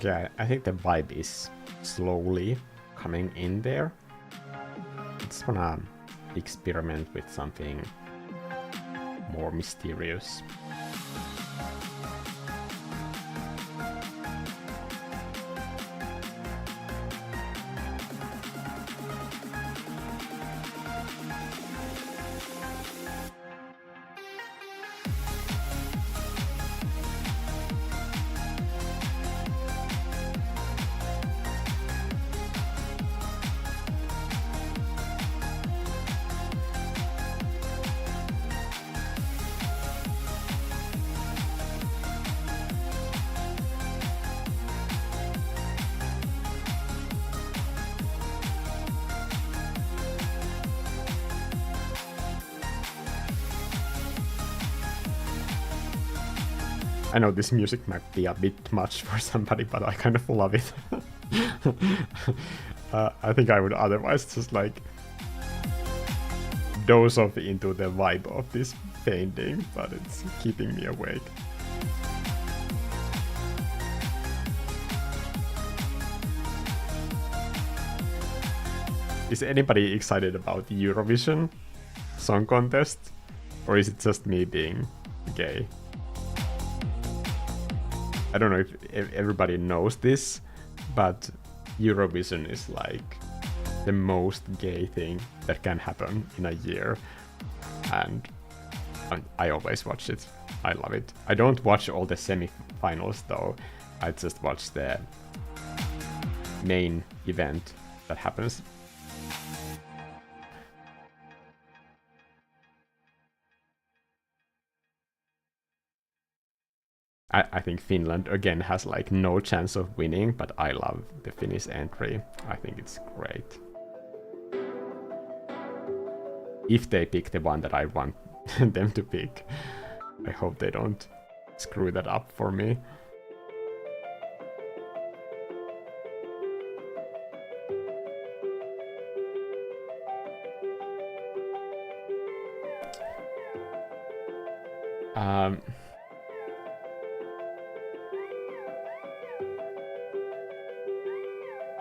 Yeah, I think the vibe is slowly coming in there. I just wanna experiment with something more mysterious. I know this music might be a bit much for somebody, but I kind of love it. I think I would otherwise just like doze off into the vibe of this painting, but it's keeping me awake. Is anybody excited about the Eurovision Song Contest? Or is it just me being gay? I don't know if everybody knows this, but Eurovision is like the most gay thing that can happen in a year. And I always watch it. I love it. I don't watch all the semi-finals though. I just watch the main event that happens. I think Finland again has like no chance of winning, but I love the Finnish entry. I think it's great. If they pick the one that I want them to pick, I hope they don't screw that up for me.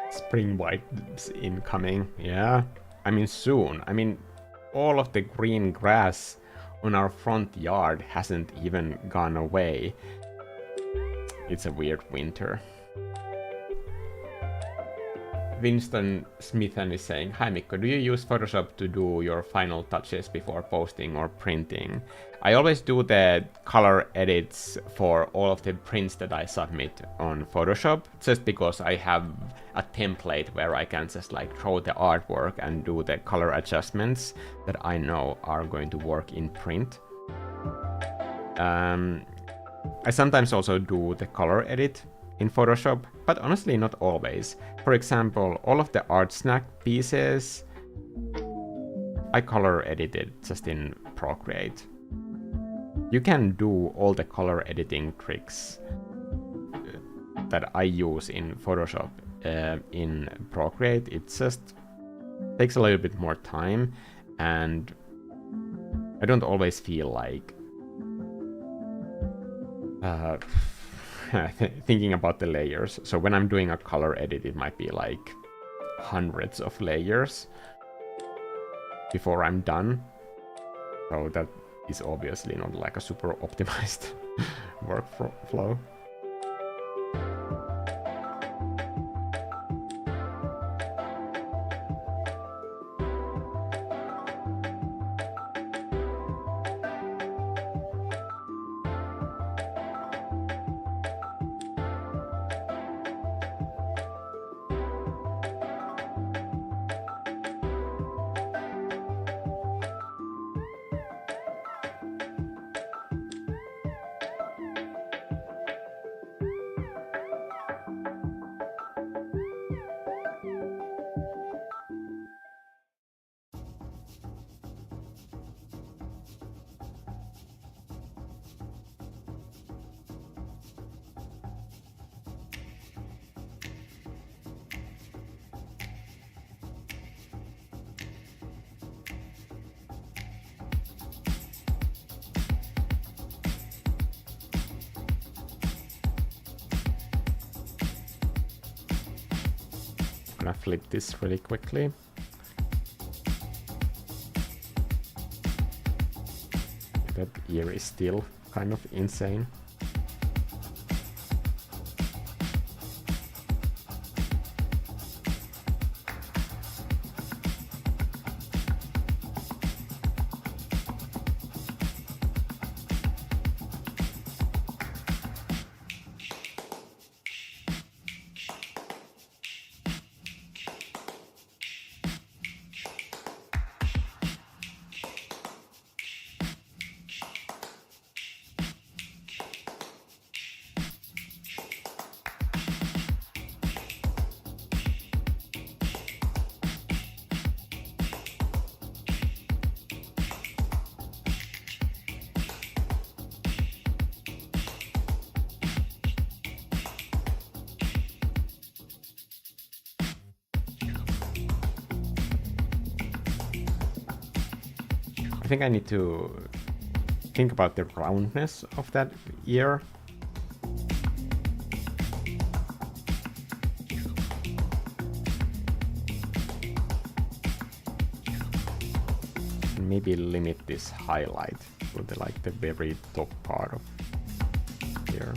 Spring white's incoming, yeah. I mean soon. I mean all of the green grass on our front yard hasn't even gone away. It's a weird winter. Winston Smithen is saying, "Hi Mikko, do you use Photoshop to do your final touches before posting or printing?" I always do the color edits for all of the prints that I submit on Photoshop, just because I have a template where I can just like throw the artwork and do the color adjustments that I know are going to work in print. I sometimes also do the color edit in Photoshop, but honestly not always. For example, all of the art snack pieces I color edited just in Procreate. You can do all the color editing tricks that I use in Photoshop in Procreate. It just takes a little bit more time, and I don't always feel like thinking about the layers. So when I'm doing a color edit, it might be like hundreds of layers before I'm done. So that is obviously not like a super optimized workflow. Flip this really quickly. That ear is still kind of insane. I think I need to think about the roundness of that ear. can maybe limit this highlight to the very top part of here.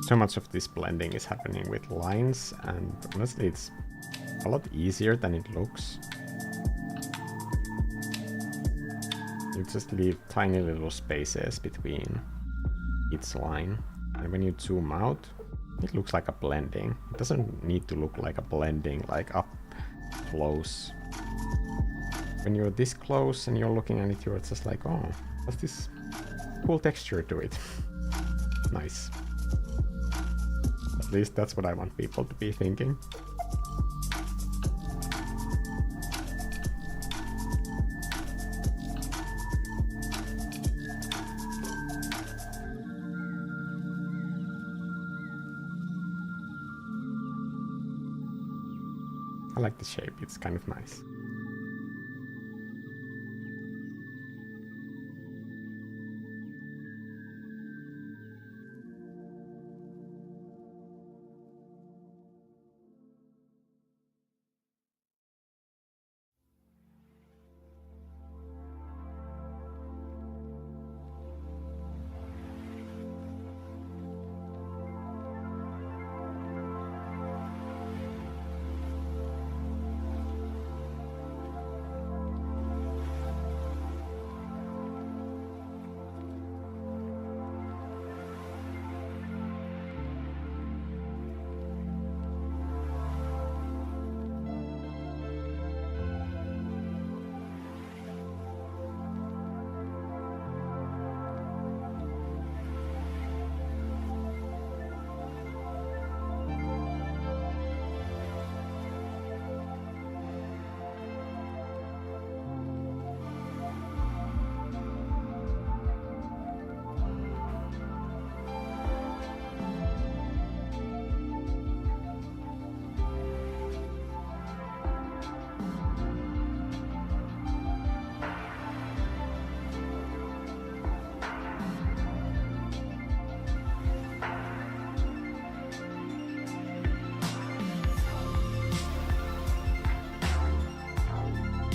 So much of this blending is happening with lines, and honestly it's a lot easier than it looks. You just leave tiny little spaces between each line, and when you zoom out, it looks like a blending. It doesn't need to look like a blending, like up close. When you're this close and you're looking at it, you're just like, oh, what's this cool texture to it? Nice. At least that's what I want people to be thinking. I like the shape, it's kind of nice.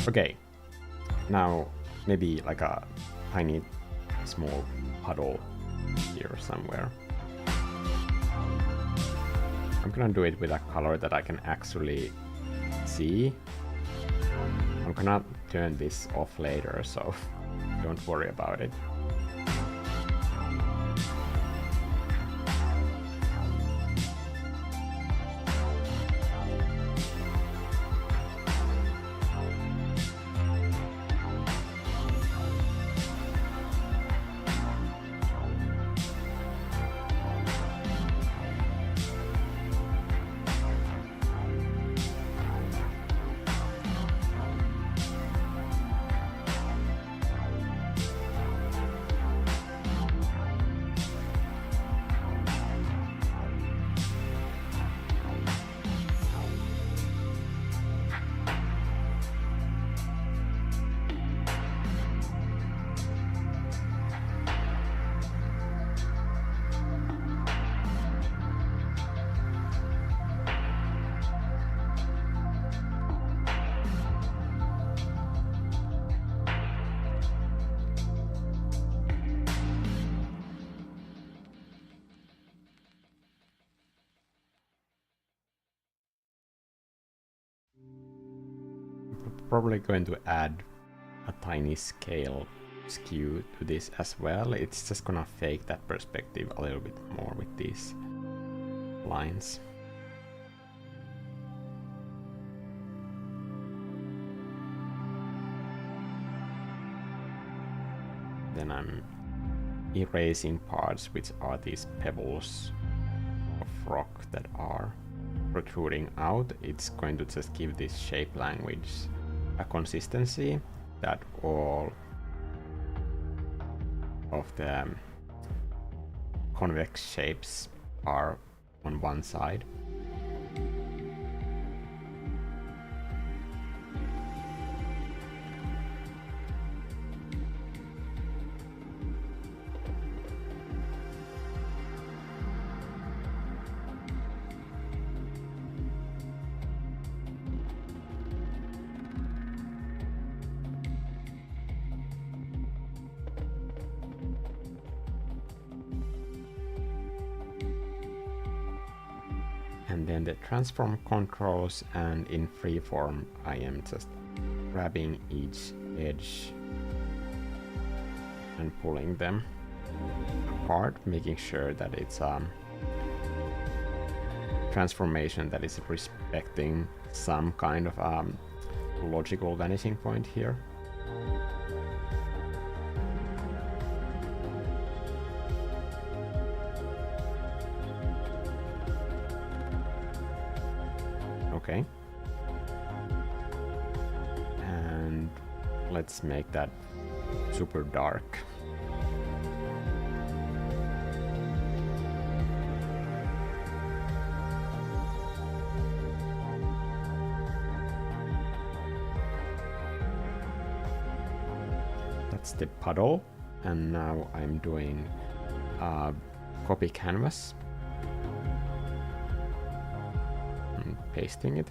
Okay, now maybe like a tiny small puddle here somewhere. I'm gonna do it with a color that I can actually see. I'm gonna turn this off later, so don't worry about it. Probably going to add a tiny scale skew to this as well. It's just gonna fake that perspective a little bit more with these lines. Then I'm erasing parts which are these pebbles of rock that are protruding out. It's going to just give this shape language a consistency that all of the convex shapes are on one side. And then the transform controls, and in freeform I am just grabbing each edge and pulling them apart, making sure that it's a transformation that is respecting some kind of logical vanishing point here. Okay. And let's make that super dark. That's the puddle, and now I'm doing copy canvas. Pasting it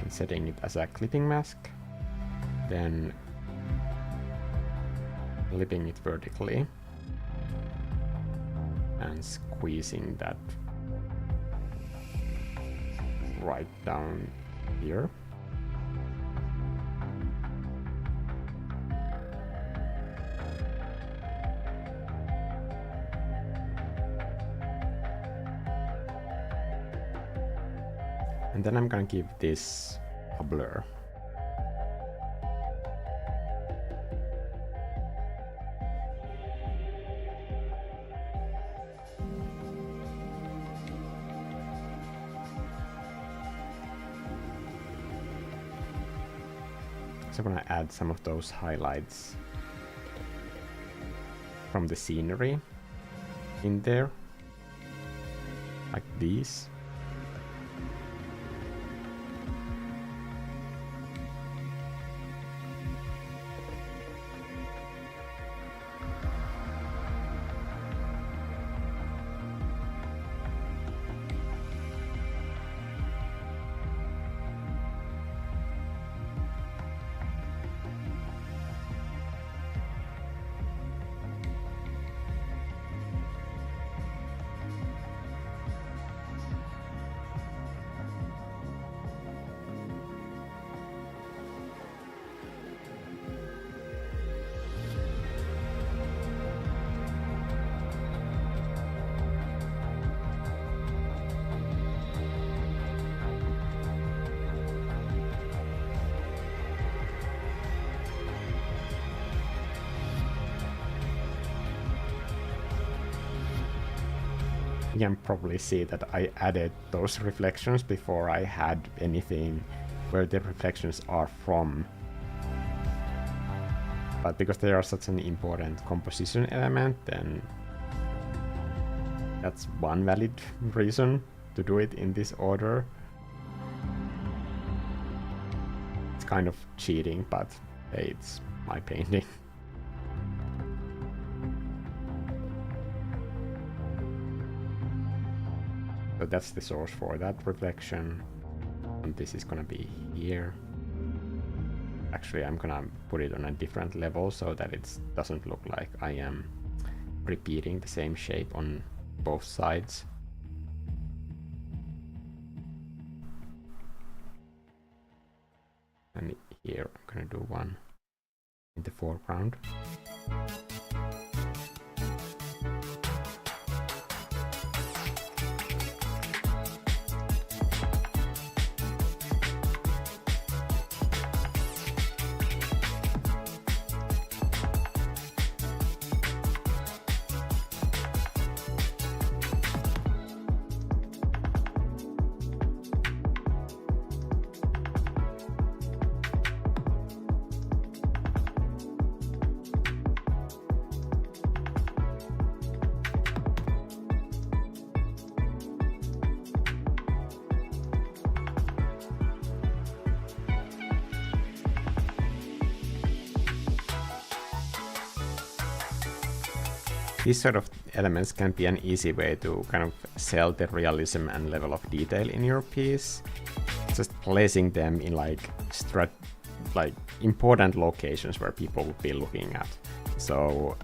and setting it as a clipping mask, then flipping it vertically and squeezing that right down here. And then I'm gonna give this a blur. So I'm gonna add some of those highlights from the scenery in there, like these. You can probably see that I added those reflections before I had anything where the reflections are from. But because they are such an important composition element, then that's one valid reason to do it in this order. It's kind of cheating, but hey, it's my painting. So that's the source for that reflection, and this is gonna be here. Actually, I'm gonna put it on a different level so that it doesn't look like I am repeating the same shape on both sides. And here I'm gonna do one in the foreground. These sort of elements can be an easy way to kind of sell the realism and level of detail in your piece. Just placing them in like important locations where people will be looking at. So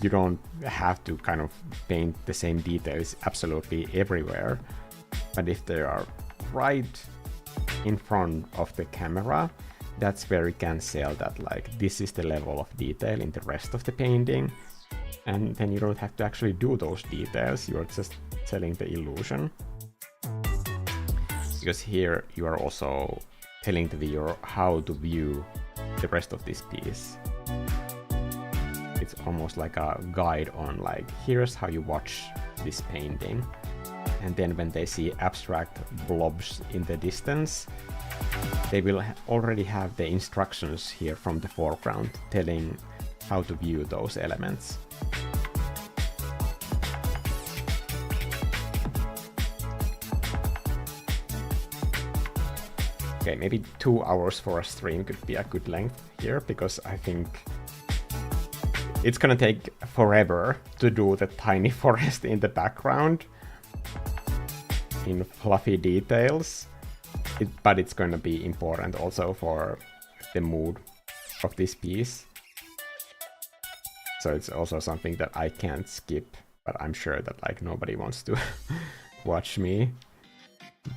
you don't have to kind of paint the same details absolutely everywhere. But if they are right in front of the camera, that's where you can sell that like this is the level of detail in the rest of the painting, and then you don't have to actually do those details, you're just selling the illusion. Because here you are also telling the viewer how to view the rest of this piece. It's almost like a guide on like here's how you watch this painting, and then when they see abstract blobs in the distance, they will already have the instructions here from the foreground telling how to view those elements. Okay, maybe 2 hours for a stream could be a good length here, because I think it's gonna take forever to do the tiny forest in the background in fluffy details. But it's going to be important also for the mood of this piece. So it's also something that I can't skip, but I'm sure that like nobody wants to watch me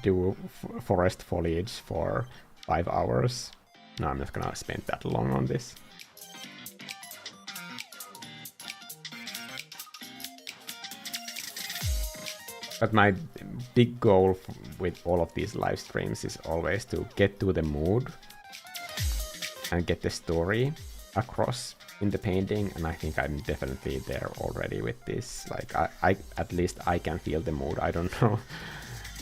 do forest foliage for 5 hours. No, I'm not gonna spend that long on this. But my big goal with all of these live streams is always to get to the mood and get the story across in the painting, and I think I'm definitely there already with this. Like I at least I can feel the mood. I don't know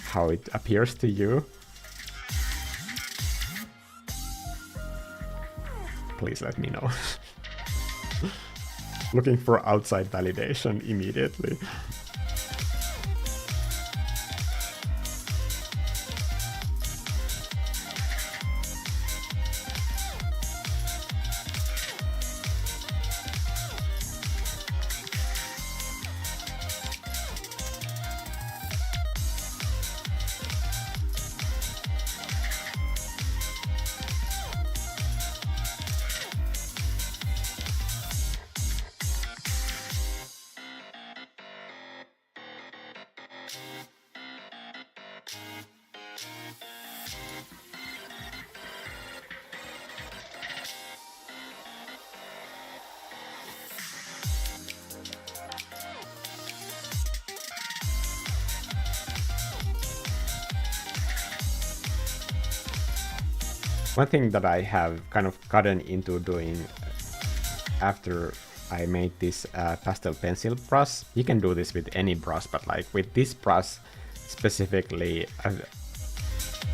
how it appears to you. Please let me know. Looking for outside validation immediately. One thing that I have kind of gotten into doing after I made this pastel pencil brush. You can do this with any brush, but like with this brush specifically,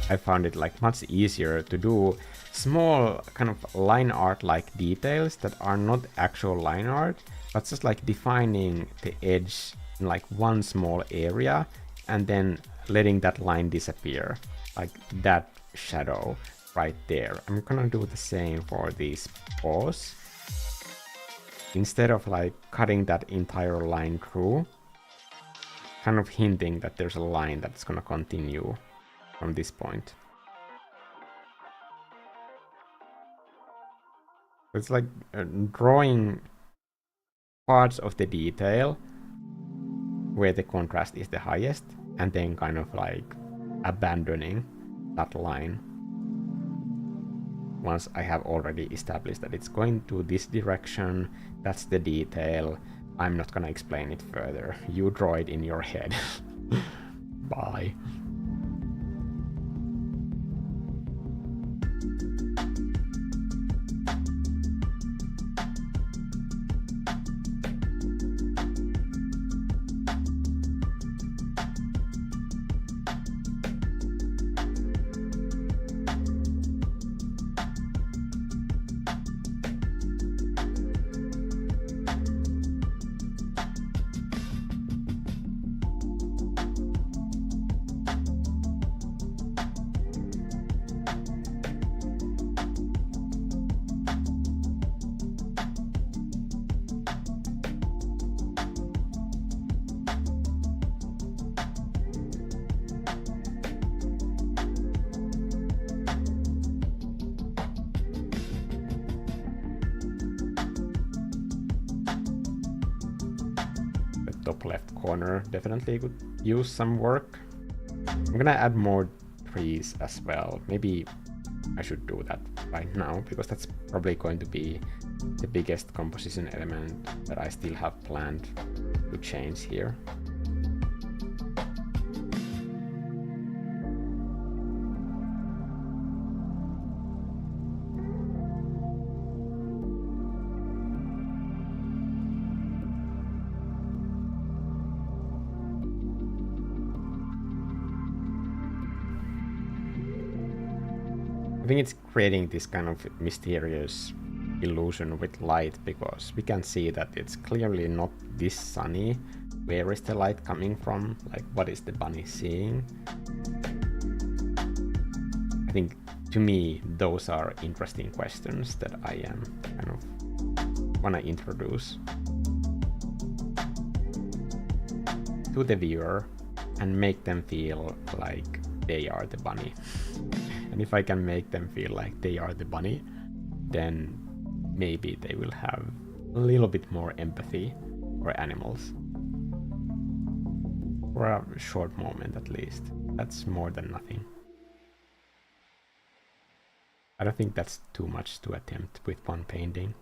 I found it like much easier to do small kind of line art like details that are not actual line art, but just like defining the edge in like one small area and then letting that line disappear, like that shadow right there. I'm gonna do the same for these paws. Instead of like cutting that entire line through, kind of hinting that there's a line that's gonna continue from this point. It's like drawing parts of the detail where the contrast is the highest, and then kind of like abandoning that line once I have already established that it's going to this direction. That's the detail. I'm not gonna explain it further. You draw it in your head. Bye. Top left corner definitely could use some work. I'm gonna add more trees as well. Maybe I should do that right now, because that's probably going to be the biggest composition element that I still have planned to change here. I think it's creating this kind of mysterious illusion with light, because we can see that it's clearly not this sunny. Where is the light coming from? Like, what is the bunny seeing? I think, to me, those are interesting questions that I am kind of wanna introduce to the viewer and make them feel like they are the bunny. And if I can make them feel like they are the bunny, then maybe they will have a little bit more empathy for animals. For a short moment at least. That's more than nothing. I don't think that's too much to attempt with one painting.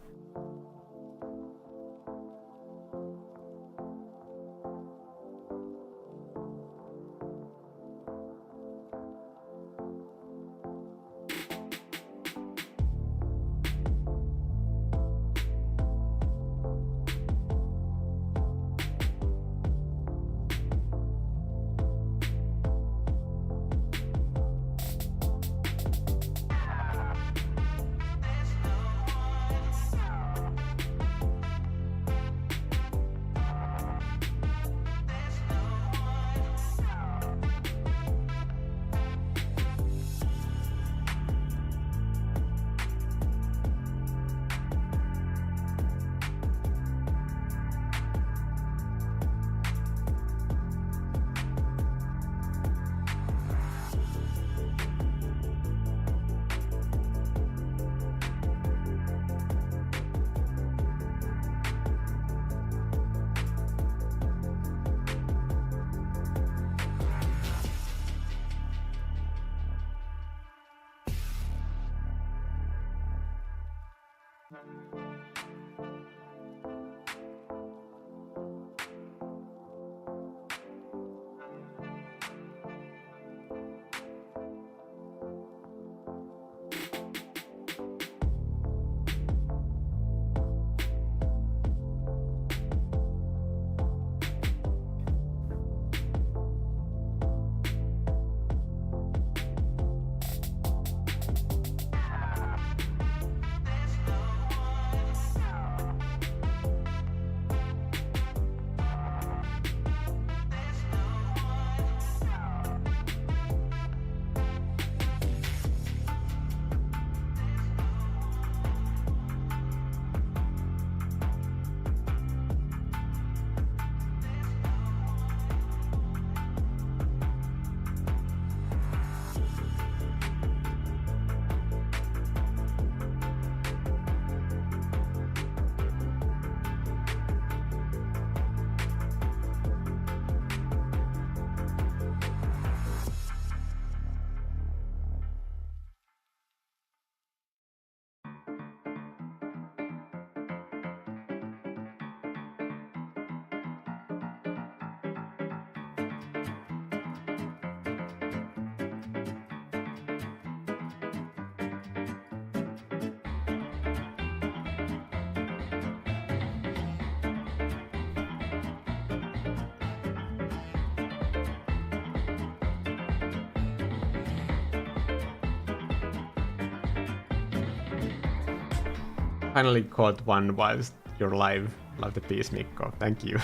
finally caught one whilst you're live. Love the piece, Mikko. Thank you.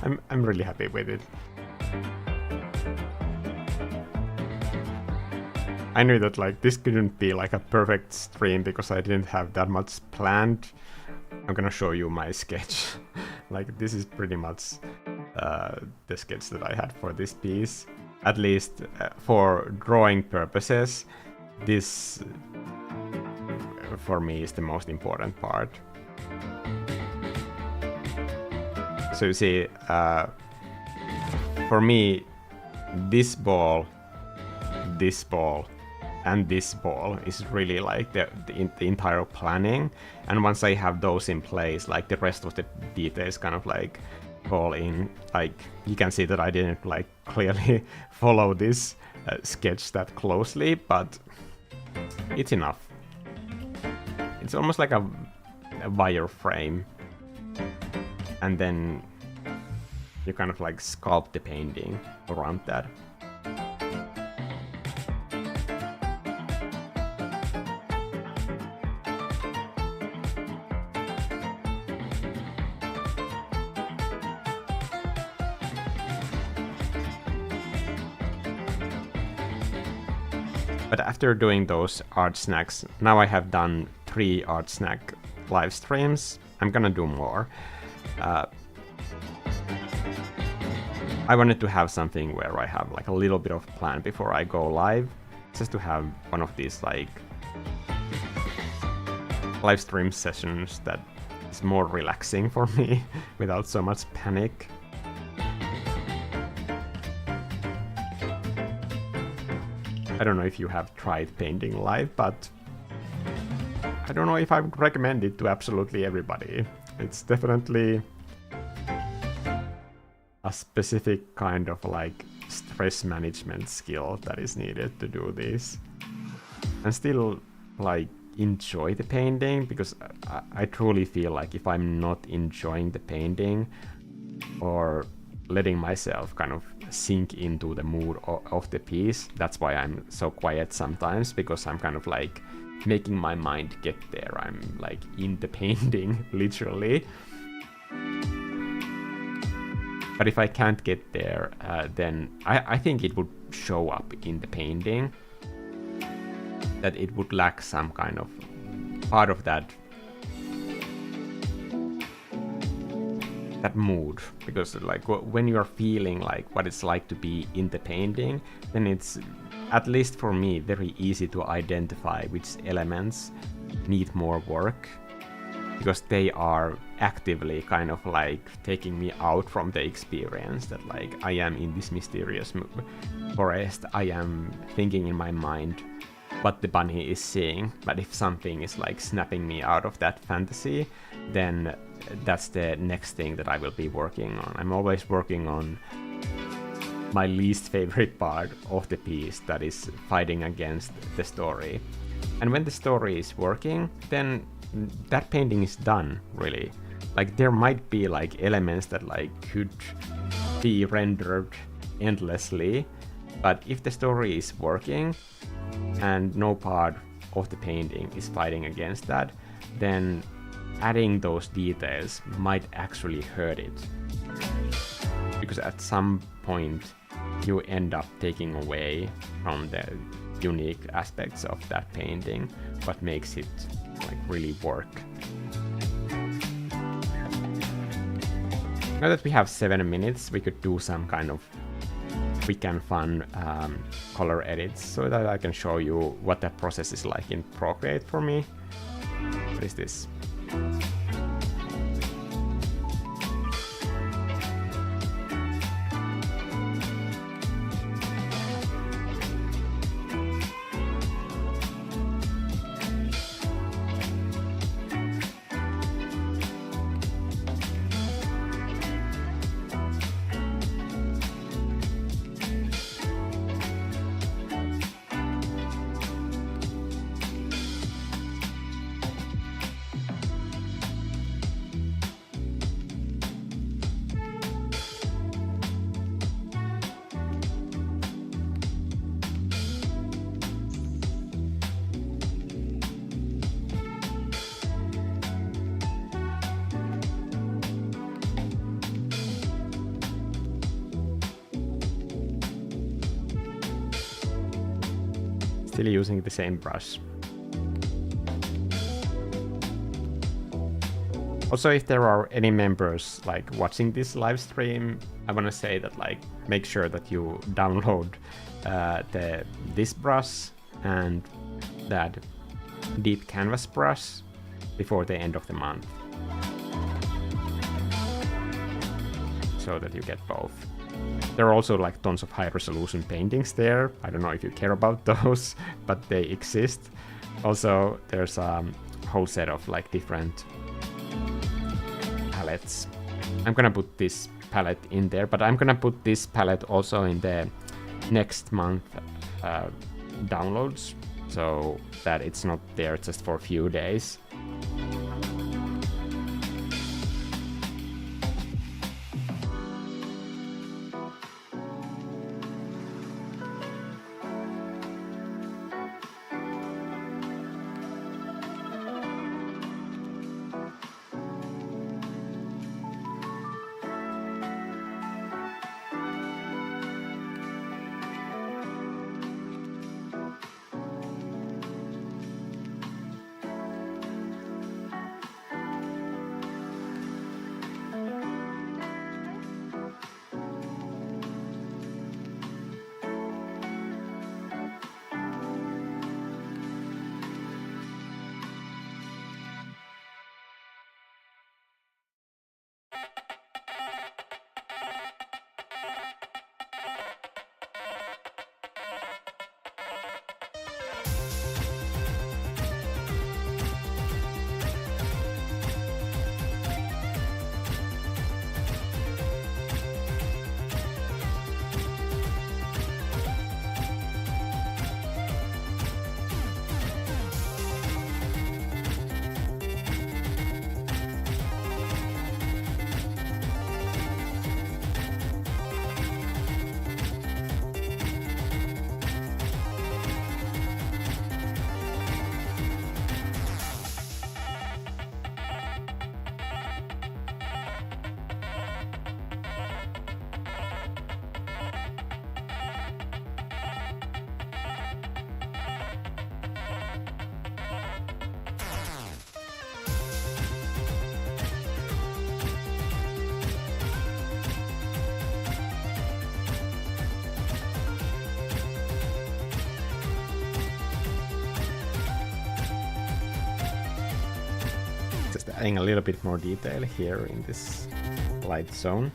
I'm really happy with it. I knew that like this couldn't be like a perfect stream because I didn't have that much planned. I'm gonna show you my sketch. Like this is pretty much the sketch that I had for this piece. At least for drawing purposes, this for me is the most important part. So you see, for me, this ball, and this ball is really like the entire planning. And once I have those in place, like the rest of the details kind of like fall in. Like you can see that I didn't like clearly follow this sketch that closely, but it's enough. It's almost like a wireframe, and then you kind of like sculpt the painting around that. But after doing those art snacks, now I have done 3 art snack live streams. I'm gonna do more. I wanted to have something where I have like a little bit of plan before I go live, just to have one of these like live stream sessions that is more relaxing for me without so much panic. I don't know if you have tried painting live, but I don't know if I would recommend it to absolutely everybody. It's definitely a specific kind of like stress management skill that is needed to do this. And still like enjoy the painting, because I truly feel like if I'm not enjoying the painting or letting myself kind of sink into the mood of the piece, that's why I'm so quiet sometimes, because I'm kind of like making my mind get there. I'm like in the painting literally. But if I can't get there, then I think it would show up in the painting, that it would lack some kind of part of that mood. Because like when you're feeling like what it's like to be in the painting, then it's, at least for me, very easy to identify which elements need more work, because they are actively kind of like taking me out from the experience. That like I am in this mysterious forest, I am thinking in my mind what the bunny is seeing, but if something is like snapping me out of that fantasy, then that's the next thing that I will be working on. I'm always working on my least favorite part of the piece, that is fighting against the story. And when the story is working, then that painting is done, really. Like there might be like elements that like could be rendered endlessly, but if the story is working and no part of the painting is fighting against that, then adding those details might actually hurt it, because at some point you end up taking away from the unique aspects of that painting, what makes it like really work. Now that we have 7 minutes, we could do some kind of quick and fun color edits, so that I can show you what that process is like in Procreate for me. What is this? Still using the same brush. Also, if there are any members like watching this live stream, I want to say that like make sure that you download this brush and that deep canvas brush before the end of the month, so that you get both. There are also like tons of high resolution paintings there. I don't know if you care about those, but they exist. Also, there's a whole set of like different palettes. I'm gonna put this palette in there, but I'm gonna put this palette also in the next month downloads, so that it's not there just for a few days. Just adding a little bit more detail here in this light zone.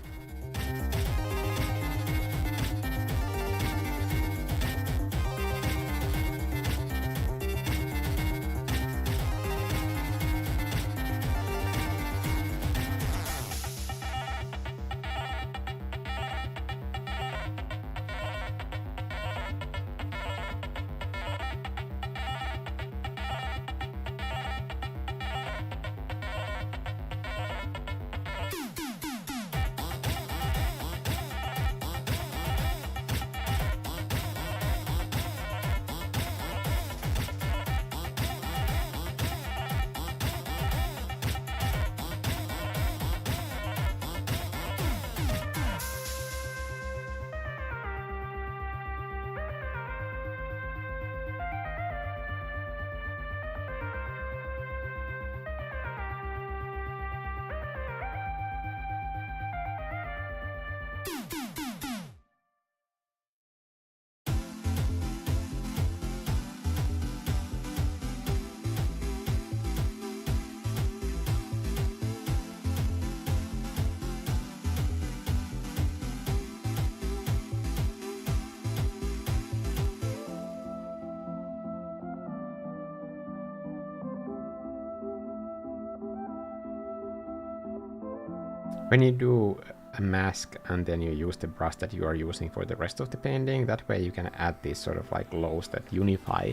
When you do a mask and then you use the brush that you are using for the rest of the painting, that way you can add these sort of like glows that unify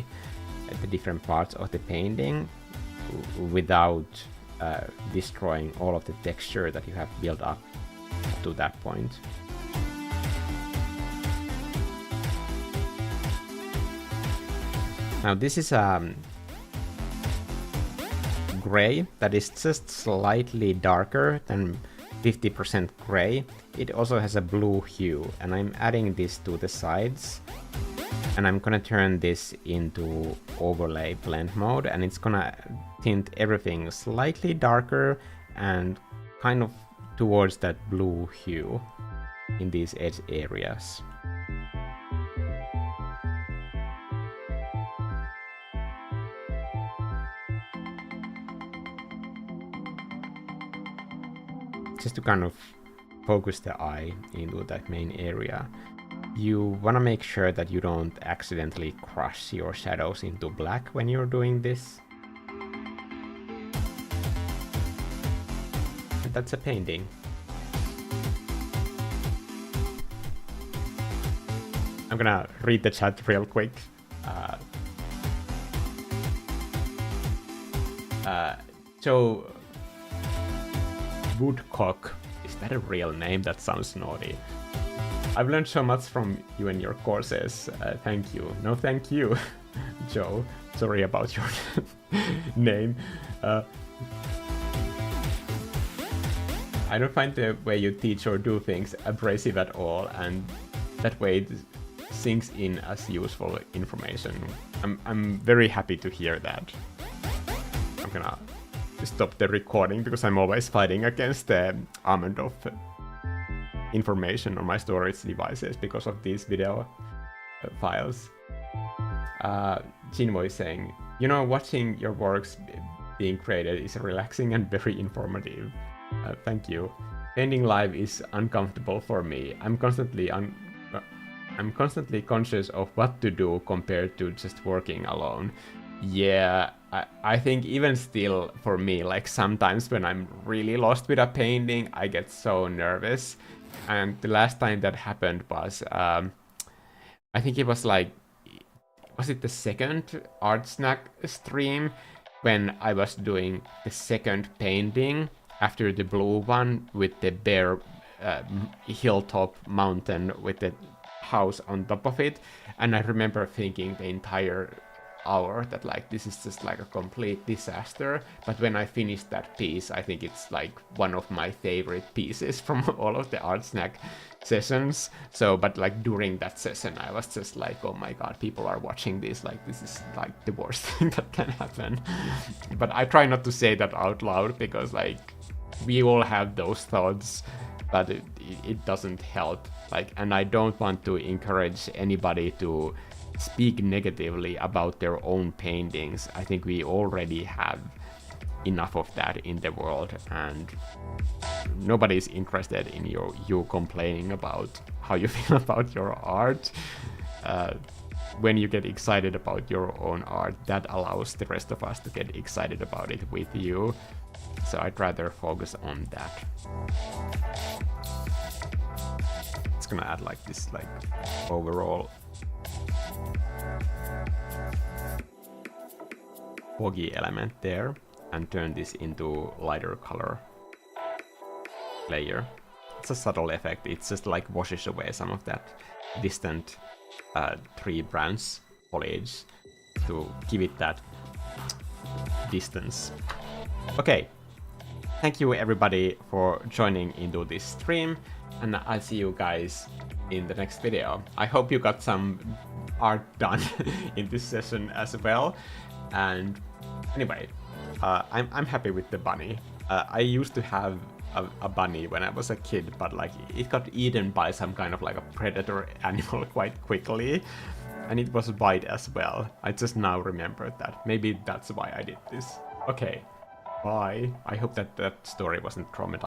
the different parts of the painting without destroying all of the texture that you have built up to that point. Now this is gray that is just slightly darker than 50% gray. It also has a blue hue, and I'm adding this to the sides And I'm gonna turn this into overlay blend mode, and it's gonna tint everything slightly darker and kind of towards that blue hue in these edge areas. Just to kind of focus the eye into that main area. You want to make sure that you don't accidentally crush your shadows into black when you're doing this. And that's a painting. I'm gonna read the chat real quick. So, Woodcock, is that a real name? That sounds naughty. I've learned so much from you and your courses. Thank you. No, thank you, Joe. Sorry about your name. I don't find the way you teach or do things abrasive at all, and that way it sinks in as useful information. I'm very happy to hear that. I'm gonna stop the recording because I'm always fighting against the amount of information on my storage devices because of these video files. Jinwo is saying, you know, watching your works being created is relaxing and very informative. Thank you. Painting live is uncomfortable for me. I'm constantly conscious of what to do compared to just working alone. Yeah, I think even still for me, like sometimes when I'm really lost with a painting, I get so nervous. And the last time that happened was, I think it was like, was it the second Art Snack stream when I was doing the second painting after the blue one with the bare hilltop mountain with the house on top of it. And I remember thinking the entire hour that like this is just like a complete disaster, but when I finished that piece, I think it's like one of my favorite pieces from all of the Art Snack sessions. So but like during that session I was just like, oh my god, people are watching this, like this is like the worst thing that can happen. But I try not to say that out loud because like we all have those thoughts, but it doesn't help. Like, and I don't want to encourage anybody to speak negatively about their own paintings. I think we already have enough of that in the world, and nobody's interested in you complaining about how you feel about your art. When you get excited about your own art, that allows the rest of us to get excited about it with you. So I'd rather focus on that. It's gonna add like this like overall foggy element there and turn this into lighter color layer. It's a subtle effect. It's just like washes away some of that distant tree branch foliage to give it that distance. Okay, thank you everybody for joining into this stream, and I'll see you guys in the next video. I hope you got some art done in this session as well. And anyway, I'm happy with the bunny. I used to have a bunny when I was a kid, but like it got eaten by some kind of like a predator animal quite quickly, and it was white as well. I just now remembered that. Maybe that's why I did this. Okay, bye. I hope that that story wasn't traumatizing.